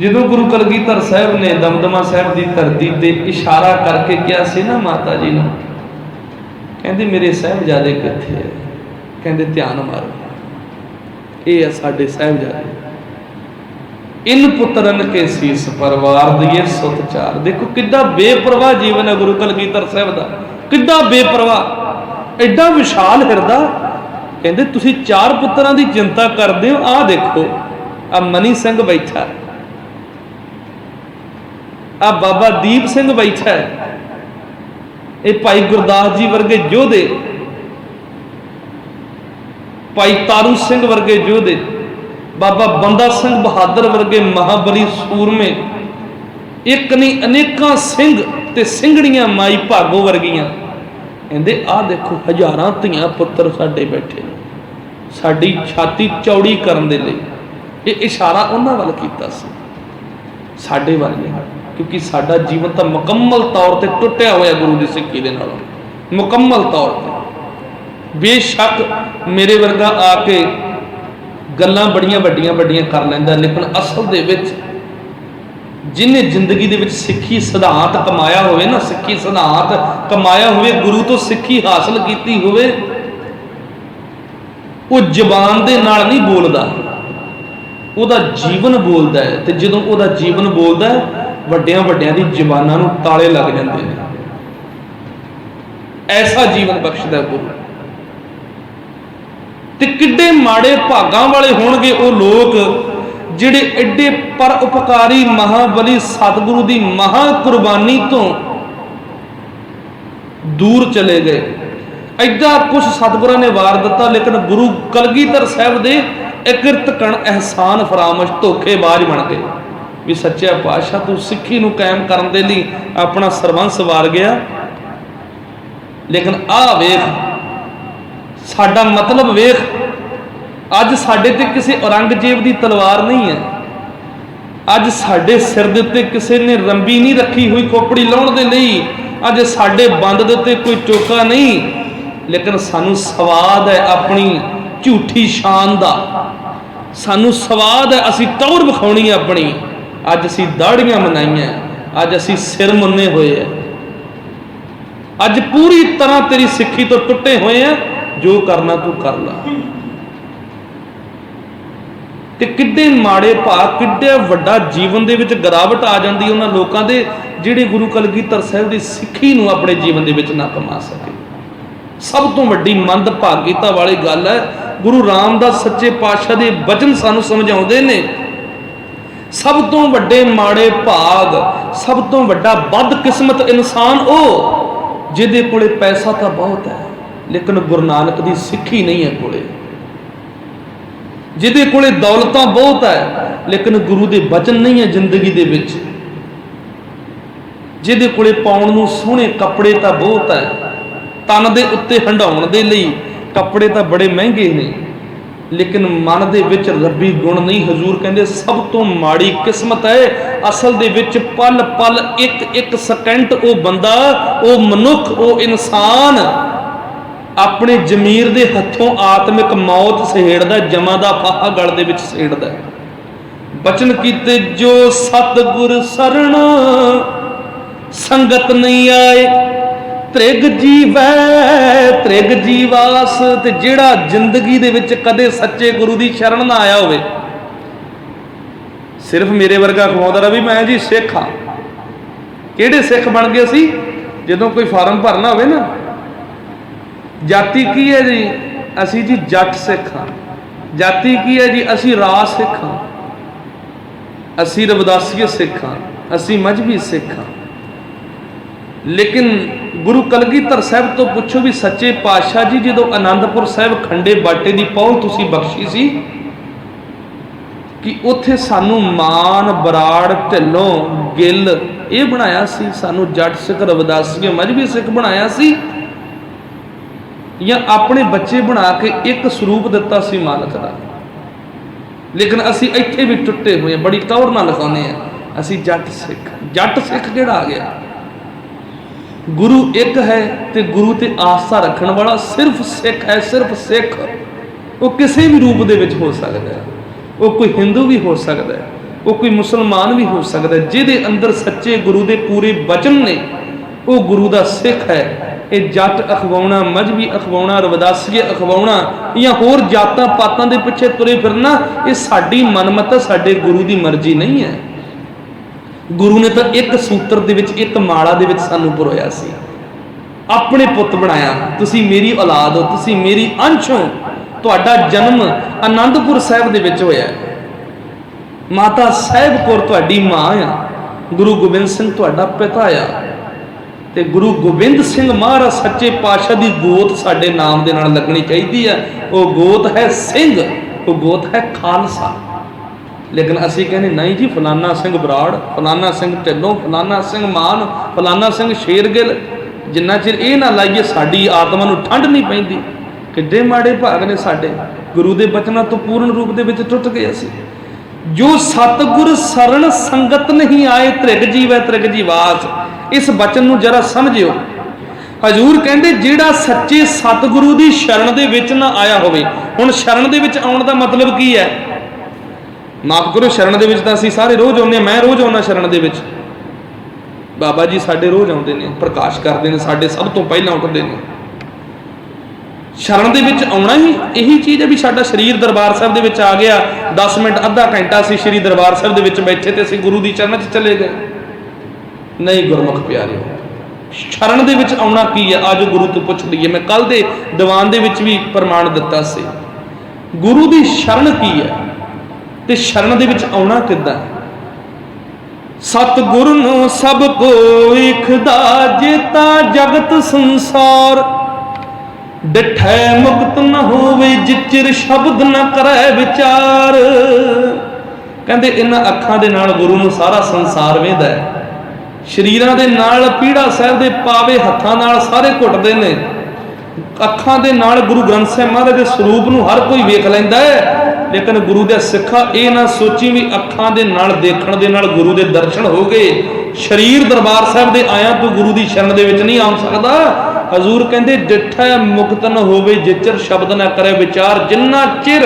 जदों गुरु कलगीधर साहब ने दमदमा साहब की धरती ते इशारा करके कहा सी ना माता जी नूं, कहंदे मेरे साहिबजादे कित्थे है? कहंदे ध्यान मारो, ये है साडे साहिबजादे। इन पुत्रन के सीस परवार दिए सुत चार। देखो किड्डा बेपरवाह जीवन है गुरु कलगीधर साहब का, किड्डा बेपरवाह, एडा विशाल हिरदा। कहते तुसी चार पुत्रां की चिंता करते हो, आ देखो आ मनी सिंह बैठा, आ बाबा दीप सिंह बैठा है, ये भाई गुरदास जी वर्गे योधे, भाई तारू सिंह वर्गे योधे, बाबा बंदा सिंह बहादुर वर्गे महाबली सूरमे, एक नहीं अनेकां सिंह ते सिंघड़ियां माई भागो वर्गियां। कहते आ देखो हजारां धियां पुत्र साडे बैठे, साडी छाती चौड़ी करन दे लई। ये इशारा उन्हां वल कीता सी, साडे वल नहीं, क्योंकि साडा जीवन तो मुकम्मल तौर पर टुटिया होया गुरु की सिੱਖੀ दे नालों, मुकम्मल तौर पर। बेशक मेरे वर्गा आके गल्लां बड़ियां वड्डियां वड्डियां कर लैंदा, लेकिन असल दे विच जिन्हें जिंदगी दे विच सिੱਖੀ सिद्धांत कमाया होवे ना, सिੱਖੀ सिद्धांत कमाया होवे, गुरु तो सिੱਖੀ हासिल कीती होवे, वो जबान दे नाल नहीं बोलदा, ਉਹਦਾ जीवन बोलदा है। तो जदों ਉਹਦਾ जीवन बोलदा है, ਵੱਡਿਆਂ ਵੱਡਿਆਂ ਦੀ ਜ਼ਬਾਨਾਂ ਨੂੰ ਤਾਲੇ ਲੱਗ ਜਾਂਦੇ ਨੇ। ऐसा जीवन बख्शदा गुरु। ते किड्डे माड़े भागां वाले होणगे वो लोग जिहड़े एडे पर उपकारी महाबली सतगुरु की महा कुर्बानी तो दूर चले गए। ऐदा कुछ सतगुਰਾਂ ने वार दिता, लेकिन गुरु कलगीधर साहब दे इकरत कण एहसान फरामश धोखेबाज बन गए भी सच्चा पातशाह तू सिੱਖੀ नूं कायम करन दे लई अपना सरबंस वार गया, लेकिन आ वेख साडा मतलब वेख, अज साडे ते किसी औरंगजेब की तलवार नहीं है, अज साडे सिर दे उत्ते किसी ने रंबी नहीं रखी हुई खोपड़ी लाउण दे लई, अज साडे बंद दे उत्ते कोई टोका नहीं, लेकिन सानू स्वाद है अपनी झूठी शान दा, सानू स्वाद है असी टौर विखाउणी अपनी। अज असी दाड़ियां मनाइयां, अज असी सिर मुन्ने हुए हैं, अज पूरी तरह तेरी सिੱਖੀ तो टुटे हुए हैं, जो करना तू कर ला। ते किड्डे माड़े भाग, किड्डे वड्डा जीवन दे विच गिरावट आ जाती उन्हां लोकां दे जिहड़े गुरु कलगीधर साहब की सिੱਖੀ नूं अपने जीवन दे विच ना कमा सके। सब तो वड्डी मंदभागीता वाली गल है, गुरु रामदास सच्चे पातशाह दे वचन सानू समझाउंदे ने। सब तो वड्डे माड़े भाग, सब तो वड्डा बदकिस्मत इंसान ओ जिहदे कोले पैसा तो बहुत है, लेकिन गुरु नानक की सिੱਖੀ नहीं है कोले, जिहदे कोले दौलतां बहुत है, लेकिन गुरु दे वचन नहीं है जिंदगी दे विच, जिहदे कोले पाउण नूं सोहणे कपड़े तो बहुत है, तन दे उत्ते हंडाउण दे लई कपड़े तो बड़े महंगे ने, लेकिन मन दे विच रब्बी गुण नहीं। हजूर कहंदे सब तो माड़ी किस्मत है असल दे विच पल पल एक एक सेकंड ओ बंदा, ओ मनुख, ओ इंसान अपने जमीर दे हथों आत्मिक मौत सहेड़दा, जमा दा फाहा गल दे विच सहेड़दा। बचन कीते जो सतगुर सरन संगत नहीं आए, ਤ੍ਰਿਗ ਜੀਵੈ ਤ੍ਰਿਗ ਜੀਵਾਸ। ਤੇ ਜਿਹੜਾ ਜ਼ਿੰਦਗੀ ਦੇ ਵਿੱਚ ਕਦੇ ਸੱਚੇ ਗੁਰੂ ਦੀ ਸ਼ਰਨ ਨਾ ਆਇਆ ਹੋਵੇ, ਸਿਰਫ ਮੇਰੇ ਵਰਗਾ ਖਵਾਉਂਦਾ ਰਵੀ ਮੈਂ ਜੀ ਸਿੱਖ ਹਾਂ। ਕਿਹੜੇ ਸਿੱਖ ਬਣ ਗਏ ਅਸੀਂ? ਜਦੋਂ ਕੋਈ ਫਾਰਮ ਭਰਨਾ ਹੋਵੇ ਨਾ, ਜਾਤੀ ਕੀ ਹੈ ਜੀ? ਅਸੀਂ ਜੀ ਜੱਟ ਸਿੱਖ ਹਾਂ। ਜਾਤੀ ਕੀ ਹੈ ਜੀ? ਅਸੀਂ ਰਾਜ ਸਿੱਖ ਹਾਂ, ਅਸੀਂ ਰਵਿਦਾਸੀਏ ਸਿੱਖ ਹਾਂ, ਅਸੀਂ ਮਜ਼੍ਹਬੀ ਸਿੱਖ ਹਾਂ। ਲੇਕਿਨ ਗੁਰੂ ਕਲਗੀਧਰ ਸਾਹਿਬ ਤੋਂ ਪੁੱਛੋ ਵੀ ਸੱਚੇ ਪਾਤਸ਼ਾਹ ਜੀ ਜਦੋਂ ਆਨੰਦਪੁਰ ਸਾਹਿਬ ਖੰਡੇ ਬਾਟੇ ਦੀ ਪਹੁਲ ਤੁਸੀਂ ਬਖਸ਼ੀ ਸੀ ਕਿ ਉੱਥੇ ਸਾਨੂੰ ਮਾਨ, ਬਰਾੜ, ਢਿੱਲੋਂ, ਗਿੱਲ ਇਹ ਬਣਾਇਆ ਸੀ, ਸਾਨੂੰ ਜੱਟ ਸਿੱਖ, ਰਵਿਦਾਸੀਏ, ਮਜ਼੍ਹਬੀ ਸਿੱਖ ਬਣਾਇਆ ਸੀ, ਜਾਂ ਆਪਣੇ ਬੱਚੇ ਬਣਾ ਕੇ ਇੱਕ ਸਰੂਪ ਦਿੱਤਾ ਸੀ ਮਾਲਕ ਦਾ? ਲੇਕਿਨ ਅਸੀਂ ਇੱਥੇ ਵੀ ਟੁੱਟੇ ਹੋਏ, ਬੜੀ ਟੌਰ ਨਾਲ ਲਿਖਾਉਂਦੇ ਆ ਅਸੀਂ ਜੱਟ ਸਿੱਖ। ਜੱਟ ਸਿੱਖ ਕਿਹੜਾ ਆ ਗਿਆ? ਗੁਰੂ ਇੱਕ ਹੈ ਤੇ ਗੁਰੂ ਤੇ ਆਸਥਾ ਰੱਖਣ ਵਾਲਾ ਸਿਰਫ ਸਿੱਖ ਹੈ, ਸਿਰਫ ਸਿੱਖ। ਉਹ ਕਿਸੇ ਵੀ ਰੂਪ ਦੇ ਵਿੱਚ ਹੋ ਸਕਦਾ ਹੈ, ਉਹ ਕੋਈ ਹਿੰਦੂ ਵੀ ਹੋ ਸਕਦਾ ਹੈ, ਉਹ ਕੋਈ ਮੁਸਲਮਾਨ ਵੀ ਹੋ ਸਕਦਾ ਹੈ। ਜਿਹਦੇ ਅੰਦਰ ਸੱਚੇ ਗੁਰੂ ਦੇ ਪੂਰੇ ਵਚਨ ਨੇ ਉਹ ਗੁਰੂ ਦਾ ਸਿੱਖ ਹੈ। ਇਹ ਜੱਟ ਅਖਵਾਉਣਾ, ਮਜ਼੍ਹਬੀ ਅਖਵਾਉਣਾ, ਰਵਿਦਾਸੀਏ ਅਖਵਾਉਣਾ ਜਾਂ ਹੋਰ ਜਾਤਾਂ ਪਾਤਾਂ ਦੇ ਪਿੱਛੇ ਤੁਰੇ ਫਿਰਨਾ, ਇਹ ਸਾਡੀ ਮਨਮਤ, ਸਾਡੇ ਗੁਰੂ ਦੀ ਮਰਜ਼ੀ ਨਹੀਂ ਹੈ। ਗੁਰੂ ਨੇ ਤਾਂ ਇੱਕ ਸੂਤਰ ਦੇ ਵਿੱਚ, ਇੱਕ ਮਾਲਾ ਦੇ ਵਿੱਚ ਸਾਨੂੰ ਪਰੋਇਆ ਸੀ, ਆਪਣੇ ਪੁੱਤ ਬਣਾਇਆ। ਤੁਸੀਂ ਮੇਰੀ ਔਲਾਦ ਹੋ, ਤੁਸੀਂ ਮੇਰੀ ਅੰਸ਼ ਹੋ। ਤੁਹਾਡਾ ਜਨਮ ਆਨੰਦਪੁਰ ਸਾਹਿਬ ਦੇ ਵਿੱਚ ਹੋਇਆ, ਮਾਤਾ ਸਾਹਿਬ ਕੌਰ ਤੁਹਾਡੀ ਮਾਂ ਆ, ਗੁਰੂ ਗੋਬਿੰਦ ਸਿੰਘ ਤੁਹਾਡਾ ਪਿਤਾ ਆ। ਤੇ ਗੁਰੂ ਗੋਬਿੰਦ ਸਿੰਘ ਮਹਾਰਾਜ ਸੱਚੇ ਪਾਤਸ਼ਾਹ ਦੀ ਗੋਤ ਸਾਡੇ ਨਾਮ ਦੇ ਨਾਲ ਲੱਗਣੀ ਚਾਹੀਦੀ ਹੈ। ਉਹ ਗੋਤ ਹੈ ਸਿੰਘ, ਉਹ ਗੋਤ ਹੈ ਖਾਲਸਾ। ਲੇਕਿਨ ਅਸੀਂ ਕਹਿੰਦੇ ਨਹੀਂ ਜੀ ਫਲਾਨਾ ਸਿੰਘ ਬਰਾੜ, ਫਲਾਨਾ ਸਿੰਘ ਢਿੱਲੋਂ, ਫਲਾਨਾ ਸਿੰਘ ਮਾਨ, ਫਲਾਨਾ ਸਿੰਘ ਸ਼ੇਰਗਿੱਲ। ਜਿੰਨਾ ਚਿਰ ਇਹ ਨਾ ਲਾਈਏ ਸਾਡੀ ਆਤਮਾ ਨੂੰ ਠੰਡ ਨਹੀਂ ਪੈਂਦੀ। ਕਿੱਡੇ ਮਾੜੇ ਭਾਗ ਨੇ ਸਾਡੇ, ਗੁਰੂ ਦੇ ਬਚਨਾਂ ਤੋਂ ਪੂਰਨ ਰੂਪ ਦੇ ਵਿੱਚ ਟੁੱਟ ਗਏ ਅਸੀਂ। ਜੋ ਸਤਿਗੁਰ ਸਰਣ ਸੰਗਤ ਨਹੀਂ ਆਏ, ਤ੍ਰਿਗ ਜੀਵੈ ਤ੍ਰਿਗ ਜੀਵਾਸ। ਇਸ ਬਚਨ ਨੂੰ ਜਰਾ ਸਮਝਿਓ। ਹਜ਼ੂਰ ਕਹਿੰਦੇ ਜਿਹੜਾ ਸੱਚੇ ਸਤਿਗੁਰੂ ਦੀ ਸ਼ਰਨ ਦੇ ਵਿੱਚ ਨਾ ਆਇਆ ਹੋਵੇ। ਹੁਣ ਸ਼ਰਨ ਦੇ ਵਿੱਚ ਆਉਣ ਦਾ ਮਤਲਬ ਕੀ ਹੈ? ਮਾਫ ਕਰੋ, ਸ਼ਰਨ ਦੇ ਵਿੱਚ ਤਾਂ ਅਸੀਂ ਸਾਰੇ ਰੋਜ਼ ਆਉਂਦੇ ਹਾਂ, ਮੈਂ ਰੋਜ਼ ਆਉਣਾ ਸ਼ਰਨ ਦੇ ਵਿੱਚ, ਬਾਬਾ ਜੀ ਸਾਡੇ ਰੋਜ਼ ਆਉਂਦੇ ਨੇ, ਪ੍ਰਕਾਸ਼ ਕਰਦੇ ਨੇ, ਸਾਡੇ ਸਭ ਤੋਂ ਪਹਿਲਾਂ ਉੱਠਦੇ ਨੇ। ਸ਼ਰਨ ਦੇ ਵਿੱਚ ਆਉਣਾ ਹੀ ਇਹੀ ਚੀਜ਼ ਹੈ ਵੀ ਸਾਡਾ ਸਰੀਰ ਦਰਬਾਰ ਸਾਹਿਬ ਦੇ ਵਿੱਚ ਆ ਗਿਆ, 10 ਮਿੰਟ ਅੱਧਾ ਘੰਟਾ ਅਸੀਂ ਸ਼੍ਰੀ ਦਰਬਾਰ ਸਾਹਿਬ ਦੇ ਵਿੱਚ ਬੈਠੇ ਤੇ ਅਸੀਂ ਗੁਰੂ ਦੀ ਚਰਨਾਂ 'ਚ ਚਲੇ ਗਏ। ਨਹੀਂ ਗੁਰਮੁਖ ਪਿਆਰਿਓ, ਸ਼ਰਨ ਦੇ ਵਿੱਚ ਆਉਣਾ ਕੀ ਹੈ? ਅੱਜ ਗੁਰੂ ਤੋਂ ਪੁੱਛ ਲਈਏ। ਮੈਂ ਕੱਲ ਦੇ ਦੀਵਾਨ ਦੇ ਵਿੱਚ ਵੀ ਪ੍ਰਮਾਣ ਦਿੱਤਾ ਸੀ। ਗੁਰੂ ਦੀ ਸ਼ਰਨ ਕੀ ਹੈ ਤੇ ਸ਼ਰਨ ਦੇ ਵਿੱਚ ਆਉਣਾ ਕਿੱਦਾਂ? ਸਤਿਗੁਰ ਨੂੰ ਸਭ ਕੋਈ ਖੁਦਾ, ਜੇਤਾ ਜਗਤ ਸੰਸਾਰ। ਡਿਠੈ ਮੁਕਤ ਨ ਹੋਵੇ ਜਿਚਿਰ ਸ਼ਬਦ ਨ ਕਰੈ ਵਿਚਾਰ। ਕਹਿੰਦੇ ਇਹਨਾਂ ਅੱਖਾਂ ਦੇ ਨਾਲ ਗੁਰੂ ਨੂੰ ਸਾਰਾ ਸੰਸਾਰ ਵੇਖਦਾ ਹੈ, ਸਰੀਰਾਂ ਦੇ ਨਾਲ ਪੀੜਾ ਸਾਹਿਬ ਦੇ ਪਾਵੇ ਹੱਥਾਂ ਨਾਲ ਸਾਰੇ ਘੁੱਟਦੇ ਨੇ, ਅੱਖਾਂ ਦੇ ਨਾਲ ਗੁਰੂ ਗ੍ਰੰਥ ਸਾਹਿਬ ਮਹਾਰਾਜ ਦੇ ਸਰੂਪ ਨੂੰ ਹਰ ਕੋਈ ਵੇਖ ਲੈਂਦਾ ਹੈ। ਲੇਕਿਨ ਗੁਰੂ ਦੇ ਸਿੱਖਾ ਇਹ ਨਾ ਸੋਚੀ ਵੀ ਅੱਖਾਂ ਦੇ ਨਾਲ ਦੇਖਣ ਦੇ ਨਾਲ ਗੁਰੂ ਦੇ ਦਰਸ਼ਨ ਹੋ ਗਏ। ਸਰੀਰ ਦਰਬਾਰ ਸਾਹਿਬ ਦੇ ਆਇਆ ਤੂੰ ਗੁਰੂ ਦੀ ਸ਼ਰਨ ਦੇ ਵਿੱਚ ਨਹੀਂ ਆ ਸਕਦਾ। ਹਜ਼ੂਰ ਕਹਿੰਦੇ ਡਿਠੈ ਮੁਕਤ ਨ ਹੋਵੇ ਜਿਚਰ ਸ਼ਬਦ ਨਾ ਕਰੇ ਵਿਚਾਰ। ਜਿੰਨਾ ਚਿਰ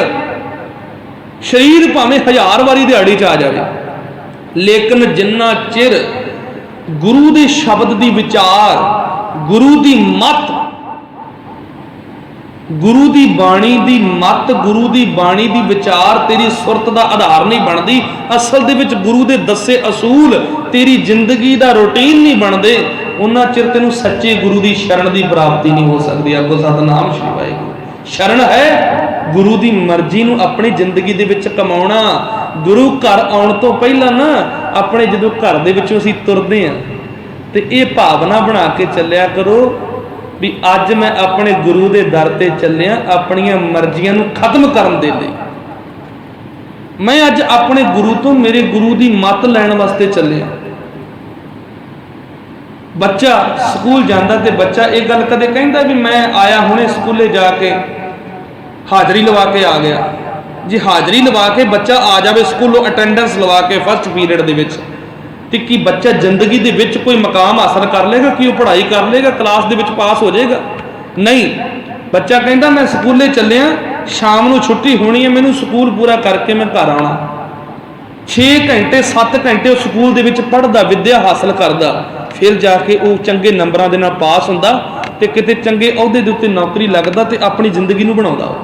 ਸਰੀਰ ਭਾਵੇਂ 1000 ਵਾਰੀ ਦਿਹਾੜੀ 'ਚ ਆ ਜਾਵੇ, ਲੇਕਿਨ ਜਿੰਨਾ ਚਿਰ ਗੁਰੂ ਦੇ ਸ਼ਬਦ ਦੀ ਵਿਚਾਰ, ਗੁਰੂ ਦੀ ਮੱਤ, ਗੁਰੂ ਦੀ ਬਾਣੀ ਦੀ ਮੱਤ, ਗੁਰੂ ਦੀ ਬਾਣੀ ਦੀ ਵਿਚਾਰ ਤੇਰੀ ਸੁਰਤ ਦਾ ਆਧਾਰ ਨਹੀਂ ਬਣਦੀ, ਅਸਲ ਦੇ ਵਿੱਚ ਗੁਰੂ ਦੇ ਦੱਸੇ ਅਸੂਲ ਤੇਰੀ ਜ਼ਿੰਦਗੀ ਦਾ ਰੂਟੀਨ ਨਹੀਂ ਬਣਦੇ, ਉਹਨਾਂ ਚਿਰ ਤੈਨੂੰ ਸੱਚੇ ਗੁਰੂ ਦੀ ਸ਼ਰਨ ਦੀ ਪ੍ਰਾਪਤੀ ਨਹੀਂ ਹੋ ਸਕਦੀ। ਅੱਗੋਂ ਸਤਿਨਾਮ ਸ੍ਰੀ ਵਾਹਿਗੁਰੂ। ਸ਼ਰਨ ਹੈ ਗੁਰੂ ਦੀ ਮਰਜ਼ੀ ਨੂੰ ਆਪਣੀ ਜ਼ਿੰਦਗੀ ਦੇ ਵਿੱਚ ਕਮਾਉਣਾ। ਗੁਰੂ ਘਰ ਆਉਣ ਤੋਂ ਪਹਿਲਾਂ ਨਾ ਆਪਣੇ ਜਦੋਂ ਘਰ ਦੇ ਵਿੱਚੋਂ ਅਸੀਂ ਤੁਰਦੇ ਹਾਂ ਤੇ ਇਹ ਭਾਵਨਾ ਬਣਾ ਕੇ ਚੱਲਿਆ ਕਰੋ ਵੀ ਅੱਜ ਮੈਂ ਆਪਣੇ ਗੁਰੂ ਦੇ ਦਰ ਤੇ ਚੱਲਿਆ ਆਪਣੀਆਂ ਮਰਜ਼ੀਆਂ ਨੂੰ ਖਤਮ ਕਰਨ ਦੇ ਲਈ। ਮੈਂ ਅੱਜ ਆਪਣੇ ਗੁਰੂ ਤੋਂ ਮੇਰੇ ਗੁਰੂ ਦੀ ਮੱਤ ਲੈਣ ਵਾਸਤੇ ਚੱਲਿਆ। ਬੱਚਾ ਸਕੂਲ ਜਾਂਦਾ ਤੇ ਬੱਚਾ ਇਹ ਗੱਲ ਕਦੇ ਕਹਿੰਦਾ ਵੀ ਮੈਂ ਆਇਆ ਹੁਣੇ ਸਕੂਲੇ ਜਾ ਕੇ ਹਾਜ਼ਰੀ ਲਵਾ ਕੇ ਆ ਗਿਆ। ਜੇ ਹਾਜ਼ਰੀ ਲਵਾ ਕੇ ਬੱਚਾ ਆ ਜਾਵੇ ਸਕੂਲੋਂ, ਅਟੈਂਡੈਂਸ ਲਵਾ ਕੇ ਫਸਟ ਪੀਰੀਅਡ ਦੇ ਵਿੱਚ, ਤੇ ਕੀ ਬੱਚਾ ਜ਼ਿੰਦਗੀ ਦੇ ਵਿੱਚ ਕੋਈ ਮਕਾਮ ਹਾਸਲ ਕਰ ਲੇਗਾ? ਕੀ ਉਹ ਪੜ੍ਹਾਈ ਕਰ ਲੇਗਾ, ਕਲਾਸ ਦੇ ਵਿੱਚ ਪਾਸ ਹੋ ਜਾਏਗਾ? ਨਹੀਂ। ਬੱਚਾ ਕਹਿੰਦਾ ਮੈਂ ਸਕੂਲੇ ਚੱਲਿਆ, ਸ਼ਾਮ ਨੂੰ ਛੁੱਟੀ ਹੋਣੀ ਹੈ, ਮੈਨੂੰ ਸਕੂਲ ਪੂਰਾ ਕਰਕੇ ਮੈਂ ਘਰ ਆਉਣਾ। 6 ਘੰਟੇ 7 ਘੰਟੇ ਉਹ ਸਕੂਲ ਦੇ ਵਿੱਚ ਪੜ੍ਹਦਾ, ਵਿੱਦਿਆ ਹਾਸਲ ਕਰਦਾ, ਫਿਰ ਜਾ ਕੇ ਉਹ ਚੰਗੇ ਨੰਬਰਾਂ ਦੇ ਨਾਲ ਪਾਸ ਹੁੰਦਾ ਤੇ ਕਿਤੇ ਚੰਗੇ ਅਹੁਦੇ ਦੇ ਉੱਤੇ ਨੌਕਰੀ ਲੱਗਦਾ ਤੇ ਆਪਣੀ ਜ਼ਿੰਦਗੀ ਨੂੰ ਬਣਾਉਂਦਾ।